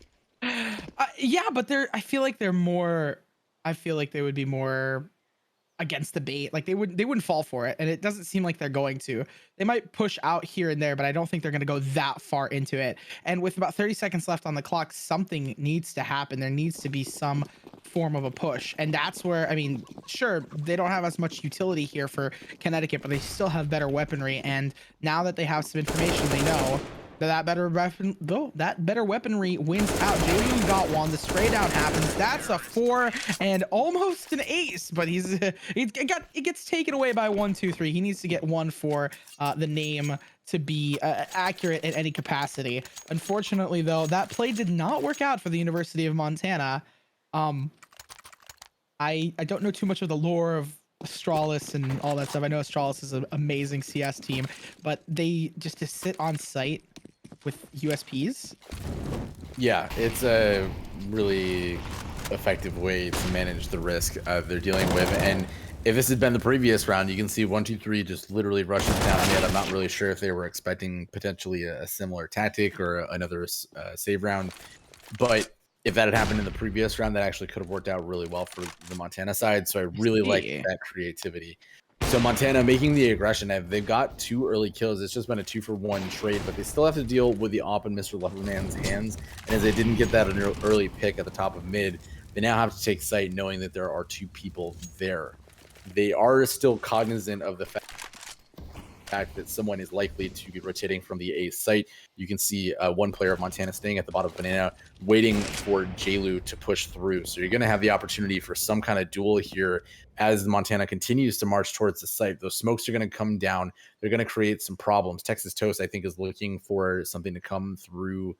Yeah, but I feel like they're more. I feel like they would be more against the bait. Like they wouldn't fall for it, and it doesn't seem like they're going to. They might push out here and there, but I don't think they're going to go that far into it. And with about 30 seconds left on the clock, something needs to happen. There needs to be some form of a push, and that's where, I mean, sure, they don't have as much utility here for Connecticut, but they still have better weaponry. And now that they have some information, they know that better weaponry wins out. Jaden got one. The spray down happens. That's a 4 and almost an ace, but it gets taken away by 1, 2, 3. He needs to get 1 for the name to be accurate in any capacity. Unfortunately, though, that play did not work out for the University of Montana. I don't know too much of the lore of Astralis and all that stuff. I know Astralis is an amazing CS team, but they just to sit on site with USPs. Yeah, it's a really effective way to manage the risk they're dealing with, and If this had been the previous round, you can see 1-2-3 just literally rushes down mid. I'm not really sure if they were expecting potentially a similar tactic or another save round, but if that had happened in the previous round, that actually could have worked out really well for the Montana side. So I I really like see. that creativity. So Montana making the aggression. They've got 2 early kills. It's just been a 2-for-1 trade, but they still have to deal with the op in Mr. Loverman's hands. And as they didn't get that early pick at the top of mid, they now have to take sight knowing that there are 2 people there. They are still cognizant of the fact that someone is likely to be rotating from the A site. You can see one player of Montana staying at the bottom of Banana, waiting for JLu to push through. So you're going to have the opportunity for some kind of duel here as Montana continues to march towards the site. Those smokes are going to come down. They're going to create some problems. Texas Toast, I think, is looking for something to come through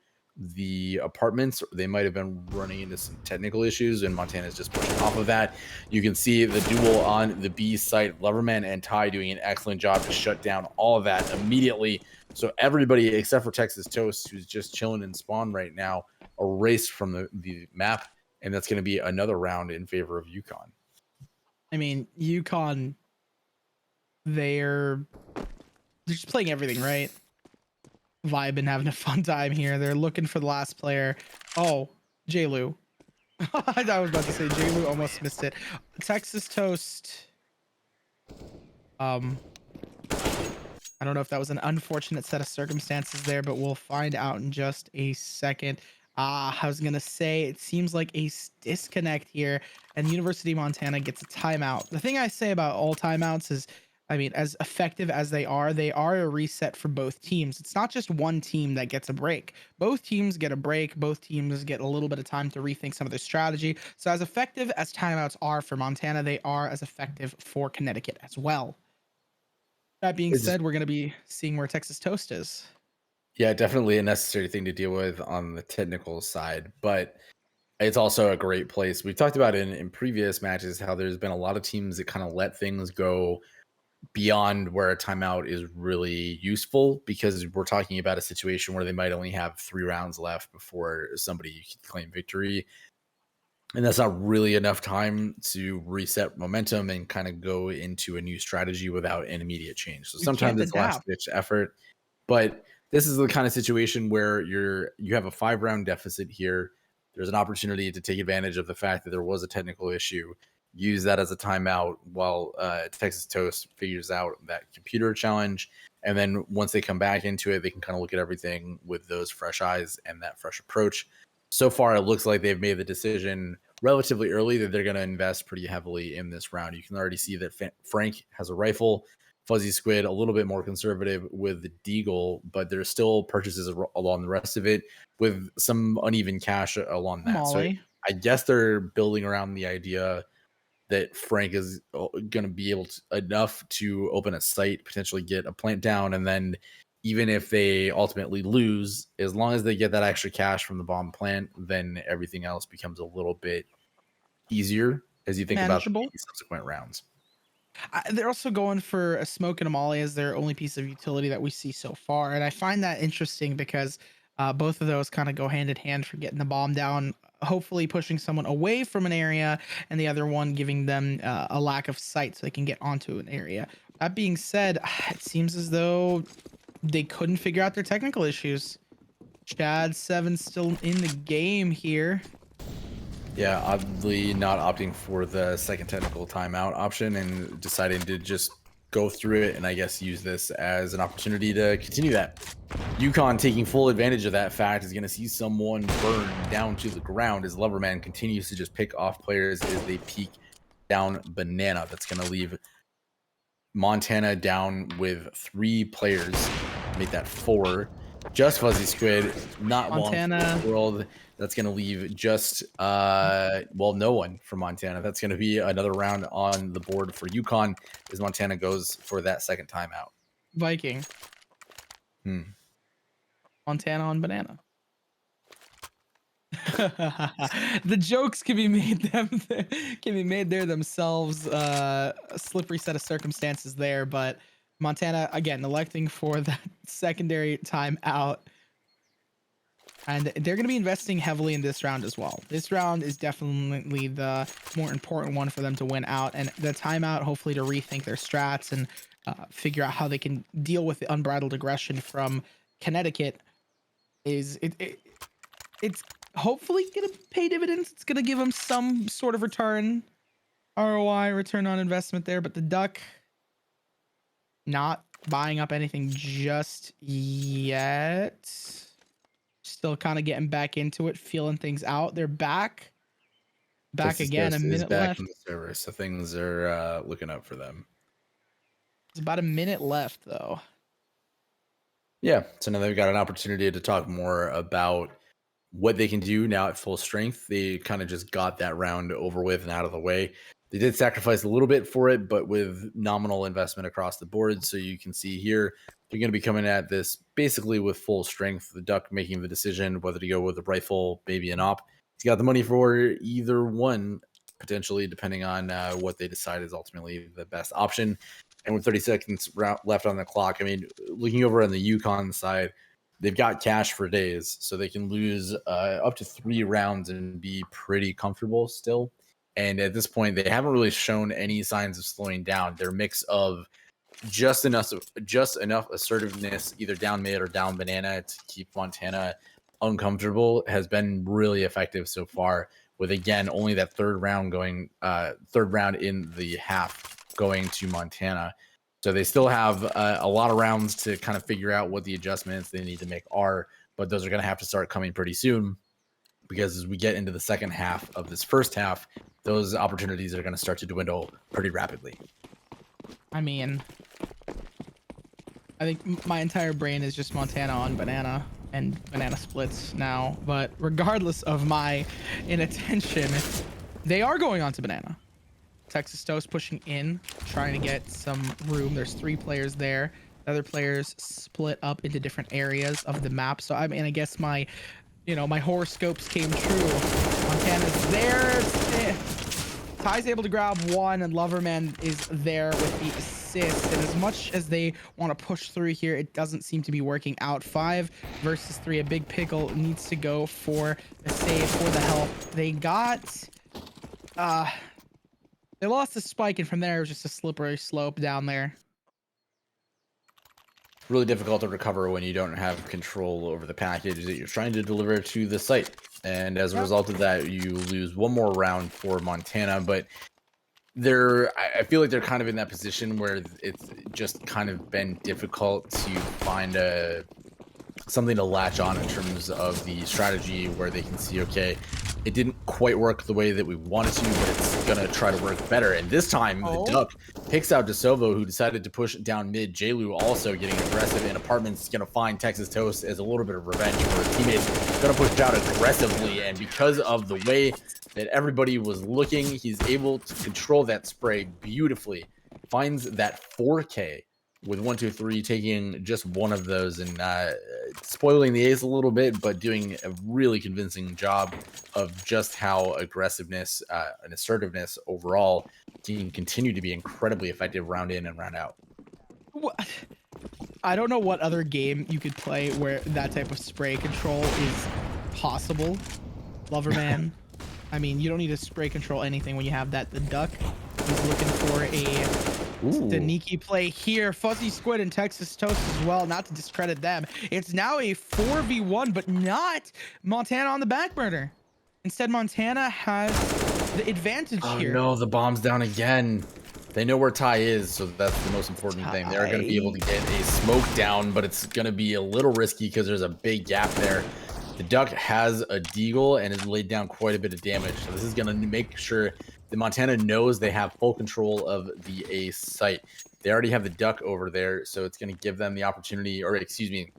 the apartments. They might have been running into some technical issues, and Montana is just pushing off of that. You can see the duel on the B site. Loverman and Ty doing an excellent job to shut down all of that immediately. So everybody except for Texas Toast, who's just chilling in spawn right now, erased from the map, and that's going to be another round in favor of UConn. I mean, UConn, they're just playing everything right. Vibing, having a fun time here. They're looking for the last player. Oh, JLu. I was about to say JLu almost missed it. Texas Toast. I don't know if that was an unfortunate set of circumstances there, but we'll find out in just a second. I was gonna say it seems like a disconnect here, and University of Montana gets a timeout. The thing I say about all timeouts is, I mean, as effective as they are a reset for both teams. It's not just one team that gets a break. Both teams get a break. Both teams get a little bit of time to rethink some of their strategy. So as effective as timeouts are for Montana, they are as effective for Connecticut as well. That being It's, said, we're going to be seeing where Texas Toast is. yeah, definitely a necessary thing to deal with on the technical side, but it's also a great place. We talked about in previous matches how there's been a lot of teams that kind of let things go beyond where a timeout is really useful, because we're talking about a situation where they might only have 3 rounds left before somebody can claim victory. And that's not really enough time to reset momentum and kind of go into a new strategy without an immediate change. So We sometimes can't it's last adapt. ditch effort, but this is the kind of situation where you have a 5-round deficit here. There's an opportunity to take advantage of the fact that there was a technical issue, use that as a timeout while Texas Toast figures out that computer challenge. And then once they come back into it, they can kind of look at everything with those fresh eyes and that fresh approach. So far, it looks like they've made the decision relatively early that they're going to invest pretty heavily in this round. You can already see that Frank has a rifle. Fuzzy Squid a little bit more conservative with the Deagle, but there's still purchases along the rest of it with some uneven cash along that. So Molly. I guess they're building around the idea that Frank is going to be able to enough to open a site, potentially get a plant down, and then even if they ultimately lose, as long as they get that extra cash from the bomb plant, then everything else becomes a little bit easier as you think about Manageable. the subsequent rounds. They're also going for a smoke and a molly as their only piece of utility that we see so far. And I find that interesting because both of those kind of go hand in hand for getting the bomb down, hopefully pushing someone away from an area, and the other one giving them a lack of sight so they can get onto an area. That being said, it seems as though they couldn't figure out their technical issues. Chad Seven still in the game here. Yeah, oddly not opting for the second technical timeout option and deciding to just go through it and I guess use this as an opportunity to continue that. UConn taking full advantage of that fact is going to see someone burn down to the ground as Loverman continues to just pick off players as they peek down Banana. That's going to leave Montana down with 3 players, make that 4. Just Fuzzy Squid, not long for Montana. the world. That's going to leave just, well, no one from Montana. That's going to be another round on the board for UConn as Montana goes for that second timeout. Viking. Montana on Banana. The jokes can be made there themselves. A slippery set of circumstances there, but Montana again electing for that secondary timeout. And they're going to be investing heavily in this round as well. This round is definitely the more important one for them to win out, and the timeout hopefully to rethink their strats and figure out how they can deal with the unbridled aggression from Connecticut is it's hopefully going to pay dividends. It's going to give them some sort of return, ROI, return on investment there, but the Duck not buying up anything just yet. Still kind of getting back into it, feeling things out. They're back Texas again. A Toast is minute back left. in the server, so things are looking up for them. It's about a minute left, though. Yeah, so now they've got an opportunity to talk more about what they can do now at full strength. They kind of just got that round over with and out of the way. They did sacrifice a little bit for it, but with nominal investment across the board. So you can see here, they're going to be coming at this basically with full strength. The Duck making the decision whether to go with a rifle, maybe an op. He's got the money for either one, potentially, depending on what they decide is ultimately the best option. And with 30 seconds left on the clock, I mean, looking over on the Yukon side, they've got cash for days, so they can lose up to 3 rounds and be pretty comfortable still. And at this point, they haven't really shown any signs of slowing down. Their mix of just enough assertiveness, either down mid or down banana, to keep Montana uncomfortable has been really effective so far. With again only that third round in the half going to Montana. So they still have a lot of rounds to kind of figure out what the adjustments they need to make are, but those are going to have to start coming pretty soon, because as we get into the second half of this first half, those opportunities are going to start to dwindle pretty rapidly. I mean, I think my entire brain is just Montana on banana and banana splits now, but regardless of my inattention, they are going on to banana. Texas Toast pushing in, trying to get some room. There's 3 players there. The other players split up into different areas of the map. So I mean, I guess my horoscopes came true. Montana's there. Ty's able to grab 1, and Loverman is there with the assist. And as much as they want to push through here, it doesn't seem to be working out. 5 versus 3. A big pickle needs to go for the save, for the help. They got they lost the spike, and from there it was just a slippery slope down there. Really difficult to recover when you don't have control over the package that you're trying to deliver to the site. And as a result of that, you lose 1 more round for Montana. But I feel like they're kind of in that position where it's just kind of been difficult to find something to latch on in terms of the strategy, where they can see, okay, it didn't quite work the way that we wanted to, but it's gonna try to work better. And this time, the Duck picks out DeSovo, who decided to push down mid. JLu also getting aggressive in apartments, gonna find Texas Toast as a little bit of revenge for his teammates. Gonna push out aggressively, and because of the way that everybody was looking, he's able to control that spray beautifully. Finds that 4K with 1, 2, 3, taking just one of those and spoiling the ace a little bit, but doing a really convincing job of just how aggressiveness and assertiveness overall can continue to be incredibly effective round in and round out. I don't know what other game you could play where that type of spray control is possible. Loverman. I mean, you don't need to spray control anything when you have that. The Duck is looking for a sneaky play here. Fuzzy Squid and Texas Toast as well, not to discredit them. It's now a 4v1, but not Montana on the back burner. Instead, Montana has the advantage here. Oh no, the bomb's down again. They know where Ty is, so that's the most important thing. They're going to be able to get a smoke down, but it's going to be a little risky because there's a big gap there. The Duck has a deagle and has laid down quite a bit of damage, so this is going to make sure that Montana knows they have full control of the A site. They already have the Duck over there, so it's going to give them the opportunity, or excuse me,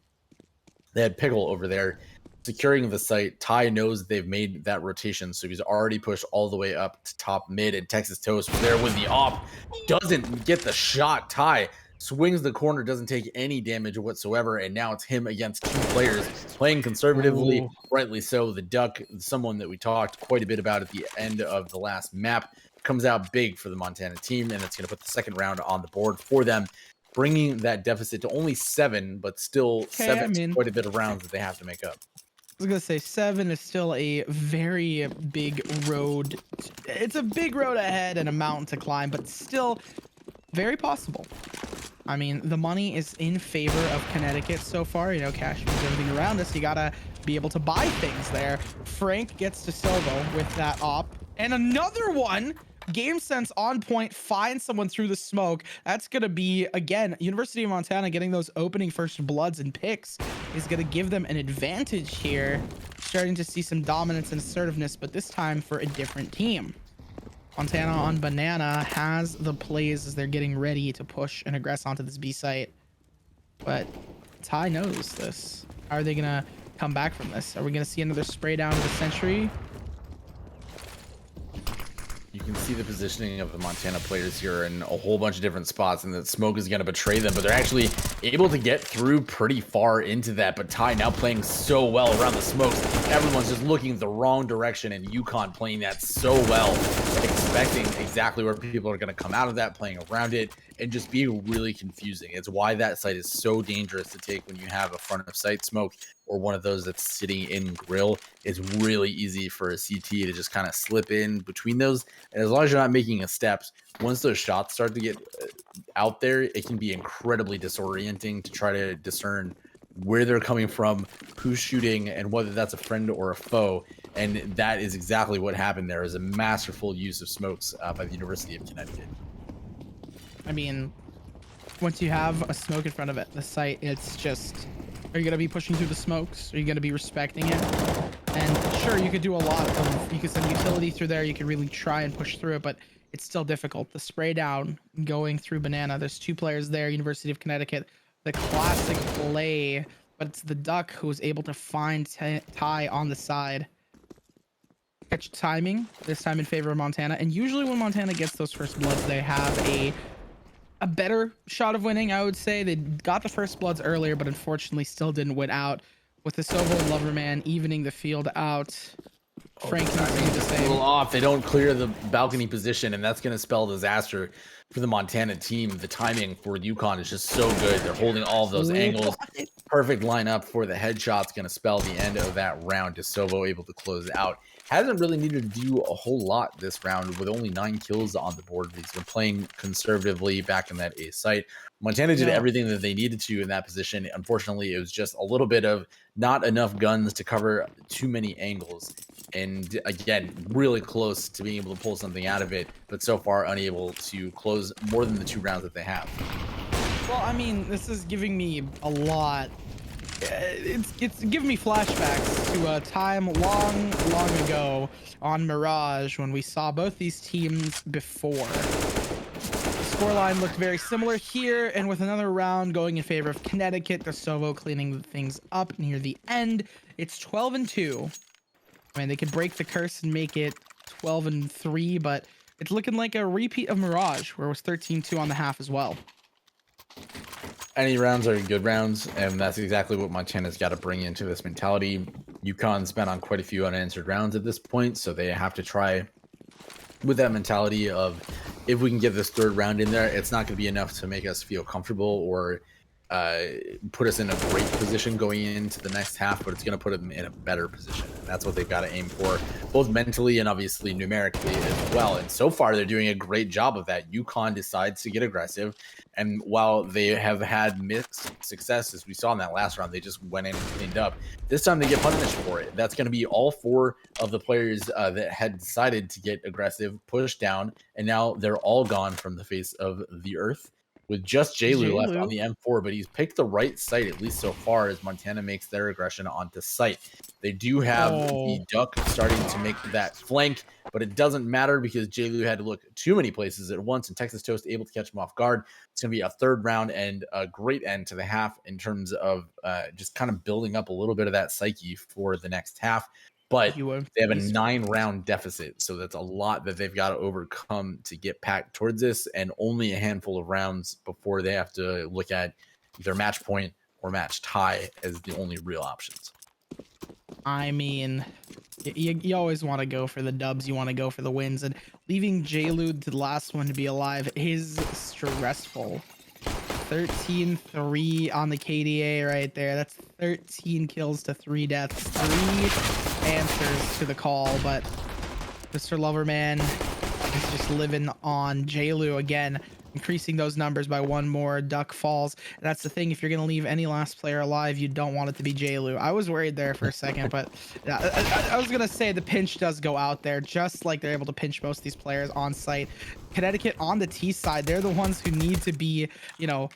they had Pickle over there securing the site. Ty knows they've made that rotation, so he's already pushed all the way up to top mid, and Texas Toast was there with the op. Doesn't get the shot. Ty swings the corner, doesn't take any damage whatsoever, and now it's him against 2 players playing conservatively. Rightly so. The Duck, someone that we talked quite a bit about at the end of the last map, comes out big for the Montana team, and it's going to put the second round on the board for them, bringing that deficit to only 7, but still 7 is quite a bit of rounds that they have to make up. was gonna say 7 is still a very big road. It's a big road ahead and a mountain to climb, but still very possible. I mean, the money is in favor of Connecticut so far. You know, cash moves everything around us. You gotta be able to buy things there. Frank gets to Silvo with that op. And another one! Game sense on point, find someone through the smoke. That's gonna be, again, University of Montana getting those opening first bloods and picks is gonna give them an advantage here. Starting to see some dominance and assertiveness, but this time for a different team. Montana on Banana has the plays as they're getting ready to push and aggress onto this B site. But Ty knows this. How are they gonna come back from this? Are we gonna see another spray down to the Sentry? You can see the positioning of the Montana players here in a whole bunch of different spots, and the smoke is going to betray them, but they're actually able to get through pretty far into that. But Ty now playing so well around the smokes. Everyone's just looking in the wrong direction, and UConn playing that so well, expecting exactly where people are going to come out of that, playing around it, and just being really confusing. It's why that site is so dangerous to take when you have a front of sight smoke or one of those that's sitting in grill. It's really easy for a CT to just kind of slip in between those. And as long as you're not making a steps, once those shots start to get out there, it can be incredibly disorienting to try to discern where they're coming from, who's shooting, and whether that's a friend or a foe. And that is exactly what happened there. Is a masterful use of smokes by the University of Connecticut. I mean, once you have a smoke in front of it, the site, it's just, are you going to be pushing through the smokes? Are you going to be respecting it? And sure, you could do a lot of, you could send utility through there. You could really try and push through it, but it's still difficult. The spray down going through Banana. There's 2 players there, University of Connecticut. The classic play, but it's the Duck who's able to find Ty on the side. Catch timing, this time in favor of Montana. And usually when Montana gets those first bloods, they have a better shot of winning. I would say they got the first bloods earlier, but unfortunately still didn't win out, with the Sovo and Loverman evening the field out. Frank needs to do the A same. little off. They don't clear the balcony position, and that's going to spell disaster for the Montana team. The timing for UConn is just so good. They're holding all of those angles. Perfect lineup for the headshot's going to spell the end of that round. DeSovo able to close out. Hasn't really needed to do a whole lot this round with only 9 kills on the board. He's been playing conservatively back in that A site. Montana did everything that they needed to in that position. Unfortunately, it was just a little bit of not enough guns to cover too many angles. And again, really close to being able to pull something out of it, but so far unable to close more than the 2 rounds that they have. Well, I mean, this is giving me a lot. It's giving me flashbacks to a time long ago on Mirage when we saw both these teams before. The scoreline looked very similar here, and with another round going in favor of Connecticut, DeSovo cleaning things up near the end. It's 12-2. I mean, they could break the curse and make it 12-3, but it's looking like a repeat of Mirage, where it was 13-2 on the half as well. Any rounds are good rounds, and that's exactly what Montana's got to bring into this mentality. UConn's been on quite a few unanswered rounds at this point, so they have to try with that mentality of, if we can get this 3rd round in there, it's not going to be enough to make us feel comfortable or put us in a great position going into the next half, but it's going to put them in a better position. And that's what they've got to aim for, both mentally and obviously numerically as well. And so far, they're doing a great job of that. UConn decides to get aggressive. And while they have had mixed success, as we saw in that last round, they just went in and cleaned up. This time they get punished for it. That's going to be all 4 of the players that had decided to get aggressive, pushed down, and now they're all gone from the face of the earth, with just J-Lu left on the M4, but he's picked the right site, at least so far, as Montana makes their aggression onto site. They do have the Duck starting to make that flank, but it doesn't matter because J-Lu had to look too many places at once, and Texas Toast able to catch him off guard. It's going to be a 3rd round and a great end to the half in terms of just kind of building up a little bit of that psyche for the next half. But they have a 9-round deficit, so that's a lot that they've got to overcome to get packed towards this, and only a handful of rounds before they have to look at either match point or match tie as the only real options. I mean, you always want to go for the dubs, you want to go for the wins, and leaving J-Lude to the last one to be alive is stressful. 13-3 on the KDA right there. That's 13 kills to 3 deaths. 3 answers to the call, but Mr. Loverman is just living on. JLu again, increasing those numbers by 1 more. Duck falls. And that's the thing. If you're going to leave any last player alive, you don't want it to be JLu. I was worried there for a second, but yeah, I was going to say the pinch does go out there, just like they're able to pinch most of these players on site. Connecticut on the T side, they're the ones who need to be, you know,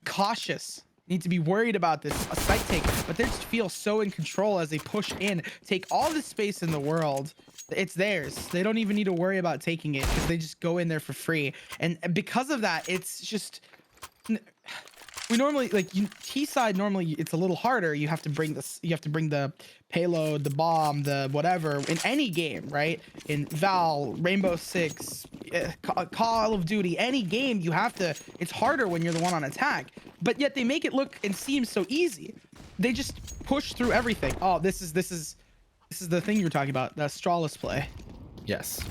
cautious, need to be worried about this a site take, but they just feel so in control as they push in, take all the space in the world. It's theirs. They don't even need to worry about taking it because they just go in there for free. And because of that, it's just, we normally like T side, normally it's a little harder. You have to bring this, you have to bring the payload, the bomb, the whatever in any game, right? In Val, Rainbow Six, Call of Duty, any game, you have to, it's harder when you're the one on attack, but yet they make it look and seem so easy. They just push through everything. Oh, this is the thing you were talking about, that strawless play. Yes.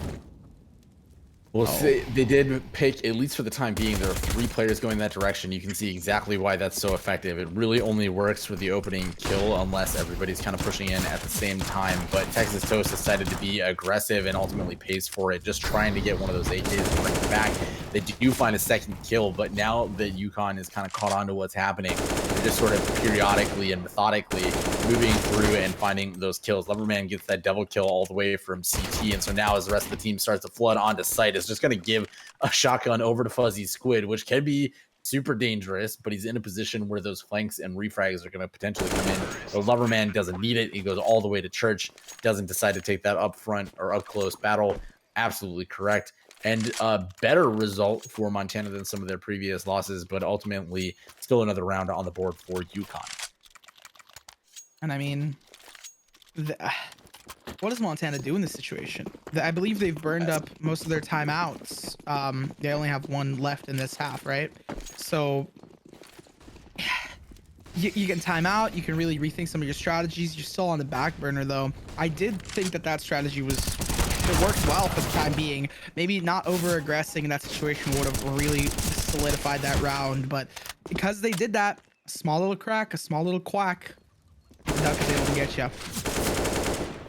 Well, they did pick, at least for the time being, there are 3 players going that direction. You can see exactly why that's so effective. It really only works for the opening kill unless everybody's kind of pushing in at the same time. But Texas Toast decided to be aggressive and ultimately pays for it, just trying to get one of those AKs to bring it back. They do find a second kill, but now that UConn is kind of caught on to what's happening, they're just sort of periodically and methodically moving through and finding those kills. Loverman gets that double kill all the way from CT, and so now as the rest of the team starts to flood onto site, it's just going to give a shotgun over to Fuzzy Squid, which can be super dangerous, but he's in a position where those flanks and refrags are going to potentially come in. So Loverman doesn't need it. He goes all the way to Church, doesn't decide to take that up front or up close battle. Absolutely correct. And a better result for Montana than some of their previous losses, but ultimately still another round on the board for UConn. And I mean, what does Montana do in this situation? I believe they've burned up most of their timeouts. They only have 1 left in this half, right? So you can time out. You can really rethink some of your strategies. You're still on the back burner, though. I did think that strategy it worked well for the time being. Maybe not over aggressing in that situation would have really solidified that round, but because they did that, a small little crack, a small little quack, the duck is able to get you.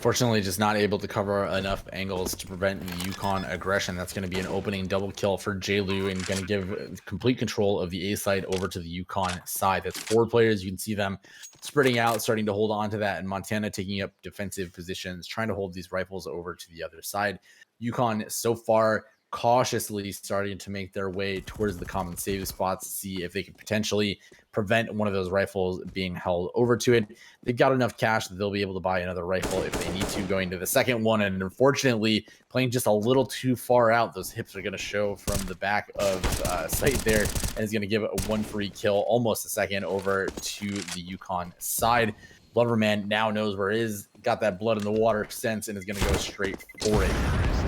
Fortunately, just not able to cover enough angles to prevent the UConn aggression. That's going to be an opening double kill for JLu and going to give complete control of the A side over to the UConn side. That's 4 players. You can see them spreading out, starting to hold on to that, and Montana taking up defensive positions, trying to hold these rifles over to the other side. UConn so far cautiously starting to make their way towards the common save spots to see if they could potentially prevent one of those rifles being held over to it. They've got enough cash that they'll be able to buy another rifle if they need to going to the second one. And unfortunately, playing just a little too far out, those hips are going to show from the back of sight there, and is going to give a 1 free kill, almost a second, over to the UConn side. Loverman now knows where it is, got that blood in the water sense, and is going to go straight for it.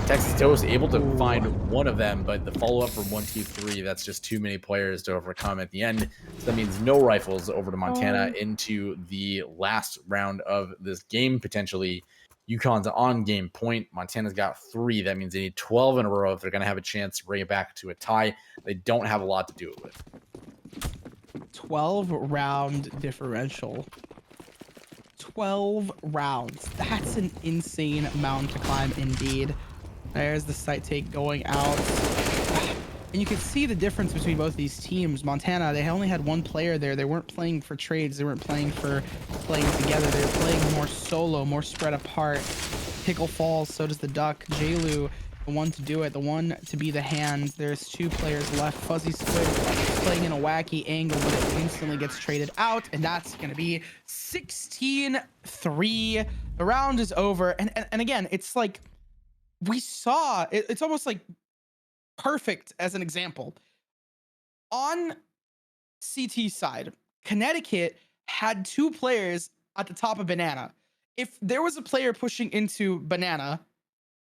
Texas Toast able to find one of them, but the follow-up from 1, 2, 3, that's just too many players to overcome at the end. So that means no rifles over to Montana into the last round of this game, potentially. UConn's on game point. Montana's got 3. That means they need 12 in a row if they're going to have a chance to bring it back to a tie. They don't have a lot to do it with. 12-round differential. 12 rounds. That's an insane mountain to climb indeed. There's the site take going out. And you can see the difference between both these teams. Montana, they only had 1 player there. They weren't playing for trades. They weren't playing for playing together. They were playing more solo, more spread apart. Pickle falls, so does the duck. JLu, the one to do it, the one to be the hand. There's 2 players left. Fuzzy Squid playing in a wacky angle, but it instantly gets traded out, and that's going to be 16-3. The round is over. And again, it's like, we saw it's almost like perfect as an example. On CT side, Connecticut had 2 players at the top of Banana. If there was a player pushing into Banana,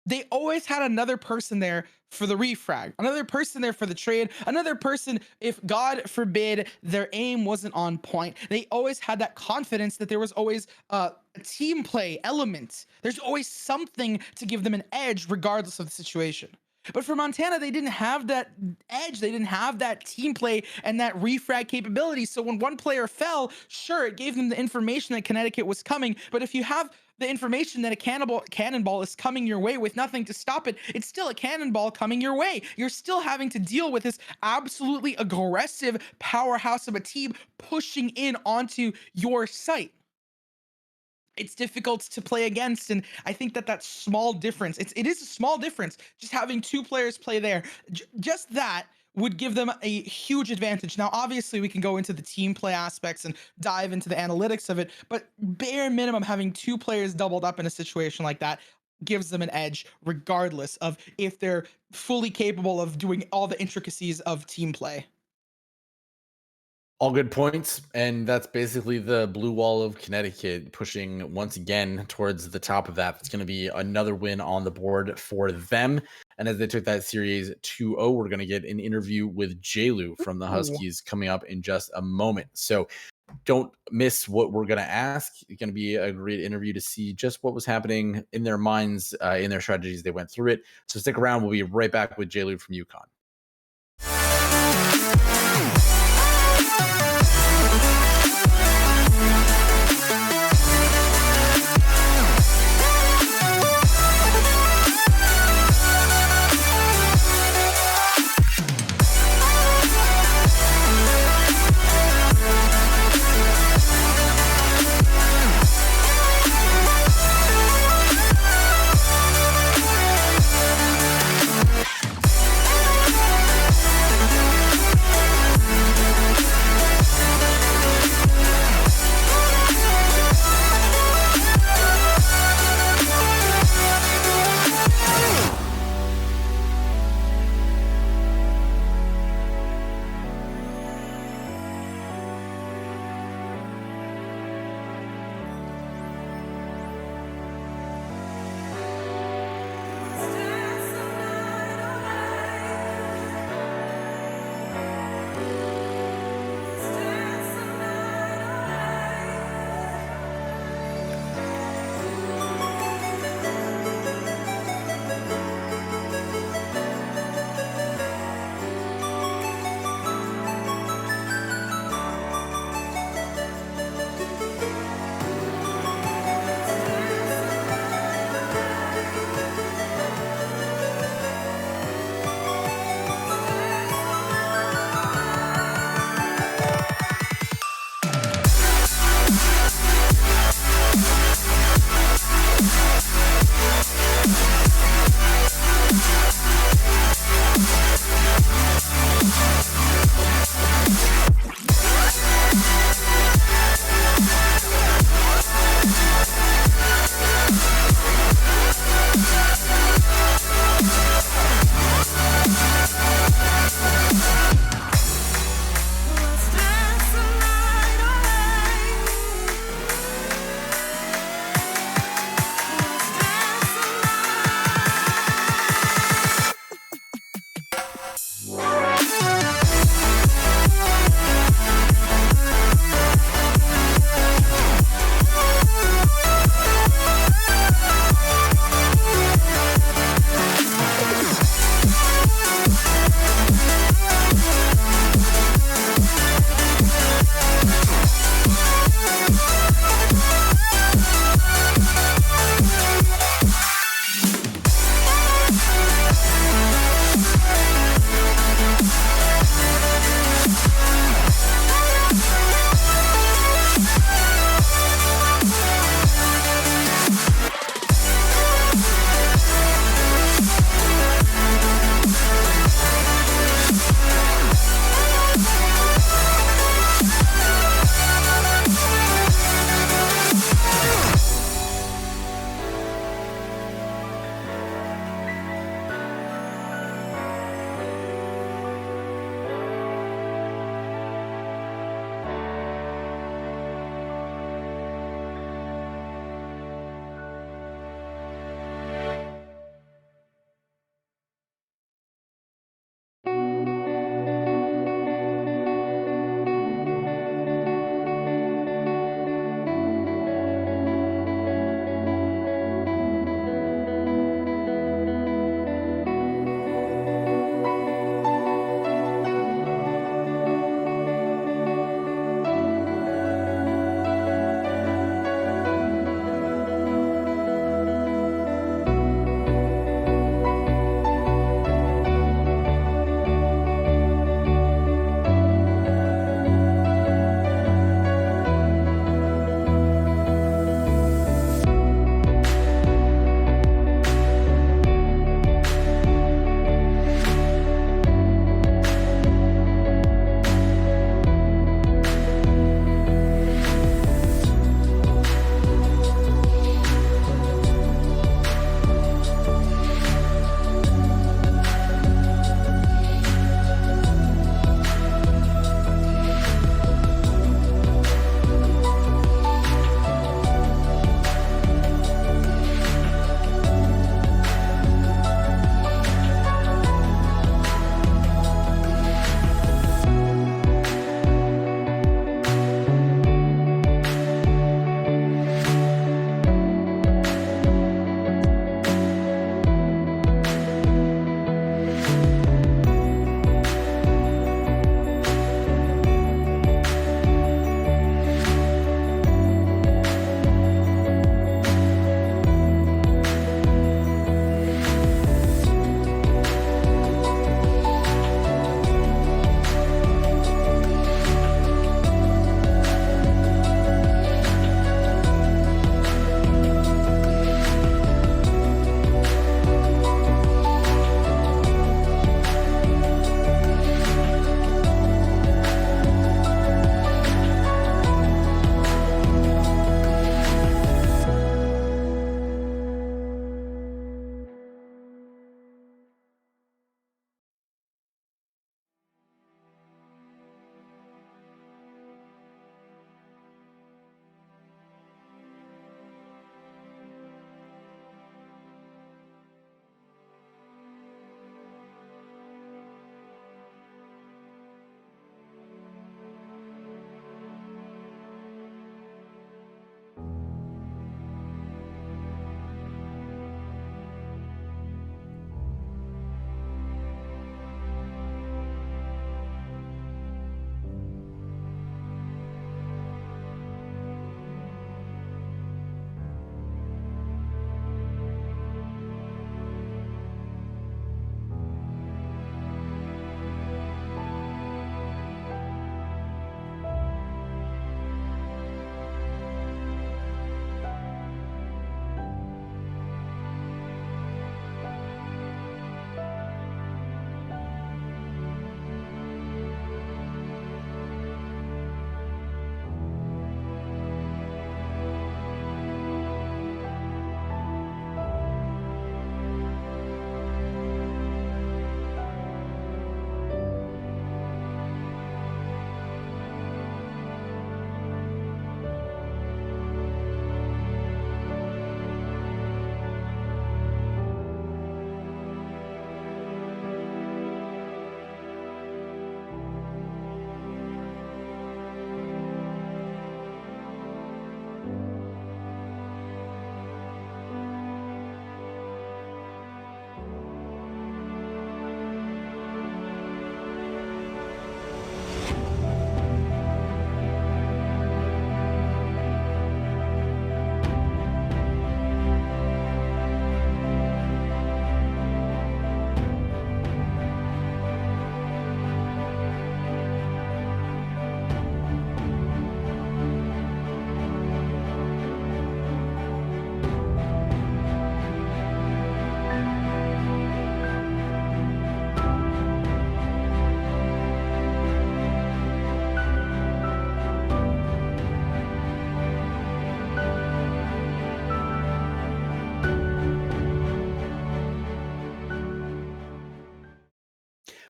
they always had another person there for the refrag, another person there for the trade, another person if, God forbid, their aim wasn't on point. They always had that confidence that there was always a team play element. There's always something to give them an edge regardless of the situation. But for Montana, they didn't have that edge. They didn't have that team play and that refrag capability. So when one player fell, sure, it gave them the information that Connecticut was coming. But if you have the information that a cannonball is coming your way with nothing to stop it, it's still a cannonball coming your way. You're still having to deal with this absolutely aggressive powerhouse of a team pushing in onto your site. It's difficult to play against, and I think that small difference, it is a small difference, just having two players play there, just that would give them a huge advantage. Now obviously we can go into the team play aspects and dive into the analytics of it, but bare minimum having two players doubled up in a situation like that gives them an edge, regardless of if they're fully capable of doing all the intricacies of team play. All good points. And that's basically the blue wall of Connecticut pushing once again towards the top of that. It's going to be another win on the board for them. And as they took that series 2-0, we're going to get an interview with JLu from the Ooh. Huskies coming up in just a moment. So don't miss what we're going to ask. It's going to be a great interview to see just what was happening in their minds, in their strategies. They went through it. So stick around. We'll be right back with JLu from UConn.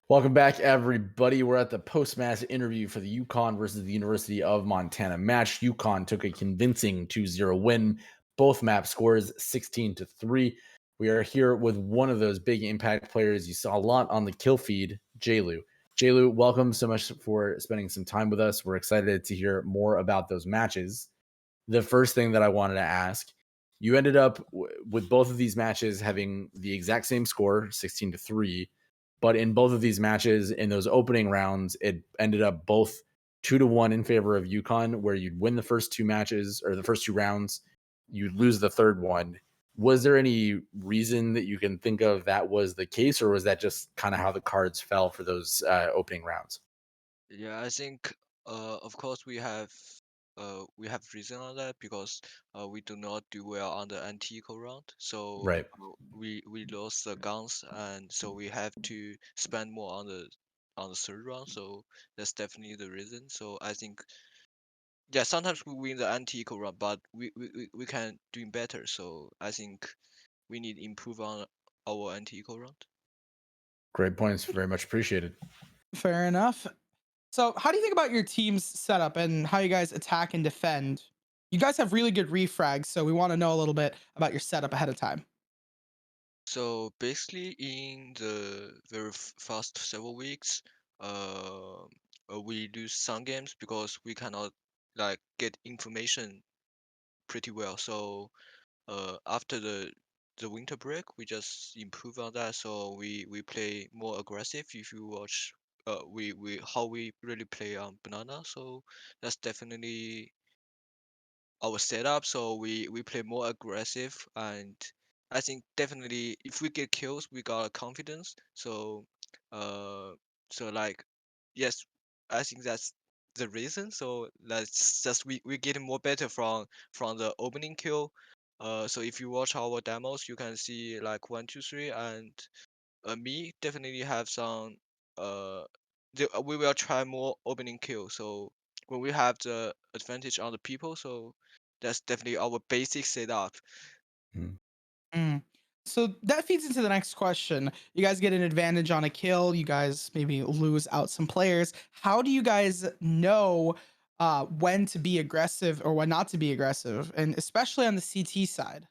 Welcome back, everybody. We're at the post-match interview for the Yukon versus the University of Montana match. Yukon took a convincing 2-0 win. Both map scores 16-3. We are here with one of those big impact players you saw a lot on the kill feed, Jaylu. Jaylu, welcome so much for spending some time with us. We're excited to hear more about those matches. The first thing that I wanted to ask, you ended up with both of these matches having the exact same score, 16-3, but in both of these matches in those opening rounds, it ended up both 2-1 in favor of UConn, where you'd win the first two matches or the first two rounds, you'd lose the third one. Was there any reason that you can think of that was the case, or was that just kind of how the cards fell for those opening rounds? Yeah, I think of course we have reason on that because we do not do well on the anti-eco round. So Right. we lost the guns, and so we have to spend more on the third round. So that's definitely the reason. So I think yeah, sometimes we win the anti-eco round, but we can doing better. So I think we need improve on our anti-eco round. Great points. Very much appreciated. Fair enough. So, how do you think about your team's setup and how you guys attack and defend? You guys have really good refrags, so we want to know a little bit about your setup ahead of time. So basically, in the very first several weeks, uh, we lose some games because we cannot like get information pretty well. So after the winter break, we just improve on that. So we play more aggressive. If you watch, we how we really play on banana. So that's definitely our setup, so we play more aggressive, and I think definitely if we get kills, we got confidence. So, uh, so like, yes, I think that's the reason. So that's just we getting more better from the opening kill. So if you watch our demos, you can see like 1, 2, 3, and me definitely have some uh we will try more opening kill. So when we have the advantage on the people, so that's definitely our basic setup. Mhm. Mm. So that feeds into the next question. You guys get an advantage on a kill. You guys maybe lose out some players. How do you guys know when to be aggressive or when not to be aggressive, and especially on the CT side?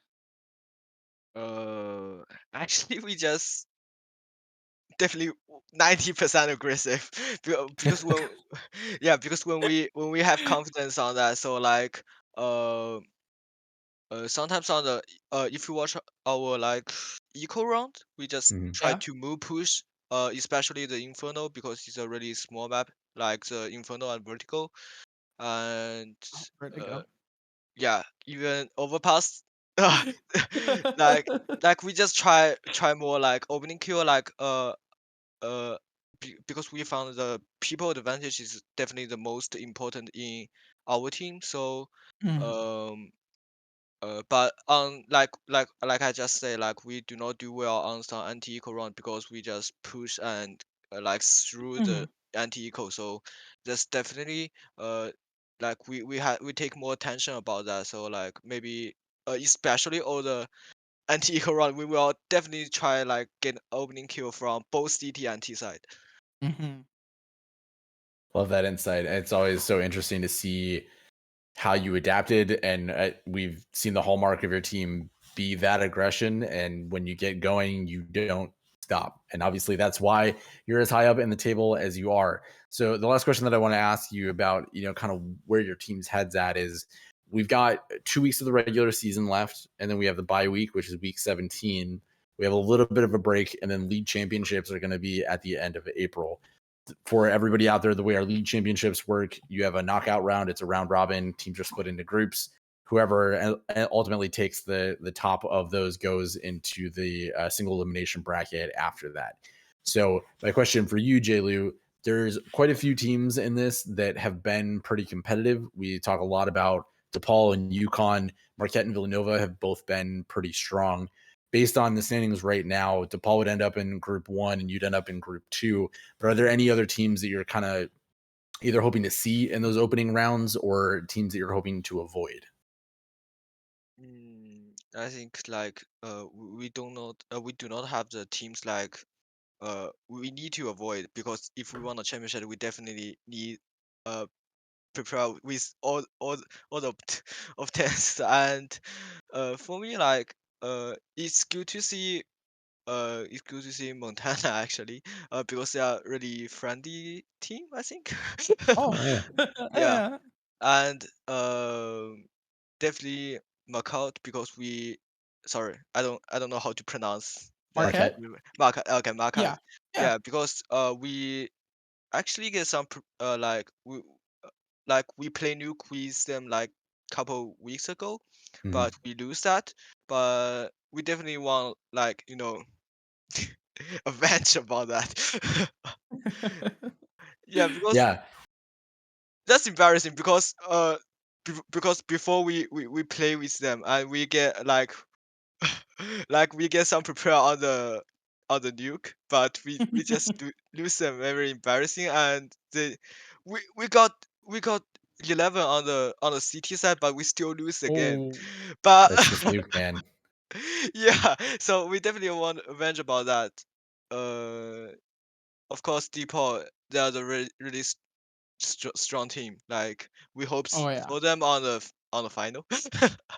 Uh, Actually, we just definitely 90% aggressive because when yeah, because when we have confidence on that, so like uh sometimes on the if you watch our like eco round, we just Mhm. try Yeah. to move push, especially the Inferno because it's a really small map, like the Inferno and Vertical, and Oh, where'd it uh, go? yeah, even Overpass, like like we just try more like opening kill, like because we found the people advantage is definitely the most important in our team, so Mm, um but on like I just say, like we do not do well on some anti-eco round because we just push and like through the mhm, anti-eco. So that's definitely like we take more attention about that. So like maybe especially all the anti-eco round, we will definitely try like get opening kill from both CT and T side. mhm, Love that insight. It's always so interesting to see how you adapted, and we've seen the hallmark of your team be that aggression. And when you get going, you don't stop. And obviously, that's why you're as high up in the table as you are. So the last question that I want to ask you about, kind of where your team's head's at is. We've got 2 weeks of the regular season left, and then we have the bye week, which is week 17. We have a little bit of a break, and then league championships are going to be at the end of April. For everybody out there, the way our league championships work, you have a knockout round. It's a round robin. Teams are split into groups. Whoever ultimately takes the top of those goes into the single elimination bracket after that. So my question for you, Jaylu, there's quite a few teams in this that have been pretty competitive. We talk a lot about DePaul and UConn. Marquette and Villanova have both been pretty strong. Based on the standings right now, DePaul would end up in Group 1 and you'd end up in Group 2. But are there any other teams that you're kind of either hoping to see in those opening rounds or teams that you're hoping to avoid? I think like we do not have the teams like we need to avoid, because if we want a championship, we definitely need prepare with all of tests. And for me, like it's good to see Montana actually, because they are really friendly team, I think. Oh, Oh yeah. Yeah, yeah. and definitely Markout, because we, sorry, I don't know how to pronounce that. Marquette? Marquette. Markout, okay, Markout. Yeah. Yeah. Yeah, because we actually get some like we play nuke with them like couple weeks ago, Mhm. but we lose that. But we definitely want, like, avenge about that. Yeah, because Yeah. that's embarrassing, because because before we play with them, and we get like like we get some prepare on the nuke, but we just lose them, very embarrassing. And we got 11 on the CT side, but we still lose the game. Oh. But That's just Nuke, man. yeah, so we definitely want revenge about that. Of course, Depot, they are the really strong team. Like, we hope Oh, yeah. for them on the final.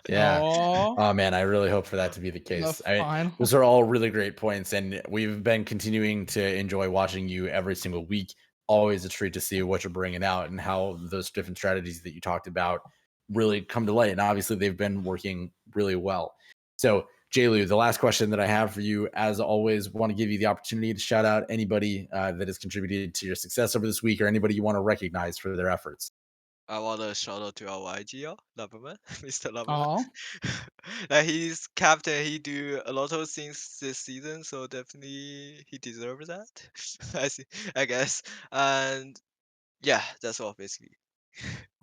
Yeah. Oh, Oh man, I really hope for that to be the the case. Those final. are all really great points, and we've been continuing to enjoy watching you every single week. Always a treat to see what you're bringing out and how those different strategies that you talked about really come to light. And obviously, they've been working really well. So, Jaylu, the last question that I have for you, as always, want to give you the opportunity to shout out anybody that has contributed to your success over this week, or anybody you want to recognize for their efforts. I want to shout out to our IGL, Loverman, Mr. Loverman. Oh. Like, he's captain, he do a lot of things this season, so definitely he deserves that. I see, I guess. And yeah, that's all basically.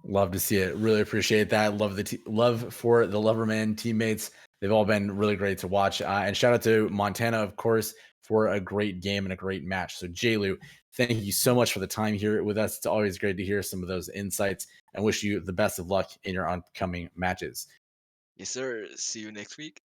Love to see it. Really appreciate that. Love the love for the Loverman teammates. They've all been really great to watch. And shout out to Montana, of course, for a great game and a great match. So, Jaylu, thank you so much for the time here with us. It's always great to hear some of those insights, and wish you the best of luck in your upcoming matches. Yes, sir. See you next week.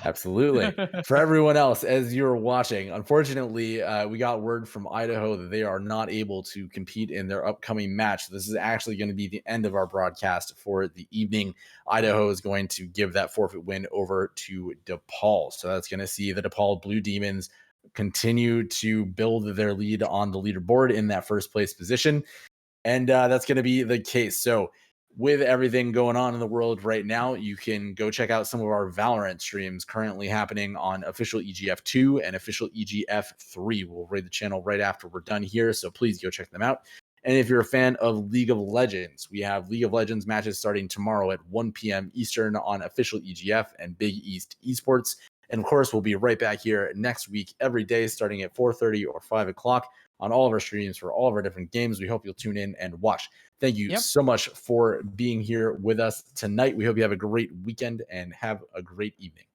Absolutely. For everyone else, as you're watching, unfortunately, we got word from Idaho that they are not able to compete in their upcoming match. This is actually going to be the end of our broadcast for the evening. Idaho is going to give that forfeit win over to DePaul. So that's going to see the DePaul Blue Demons continue to build their lead on the leaderboard in that first place position. And that's going to be the case. So, with everything going on in the world right now, you can go check out some of our Valorant streams currently happening on official EGF2 and official EGF3. We'll raid the channel right after we're done here, so please go check them out. And if you're a fan of League of Legends, we have League of Legends matches starting tomorrow at 1 p.m. Eastern on official EGF and Big East Esports. And of course, we'll be right back here next week, every day, starting at 4:30 or 5 o'clock on all of our streams for all of our different games. We hope you'll tune in and watch. Thank you Yep. so much for being here with us tonight. We hope you have a great weekend and have a great evening.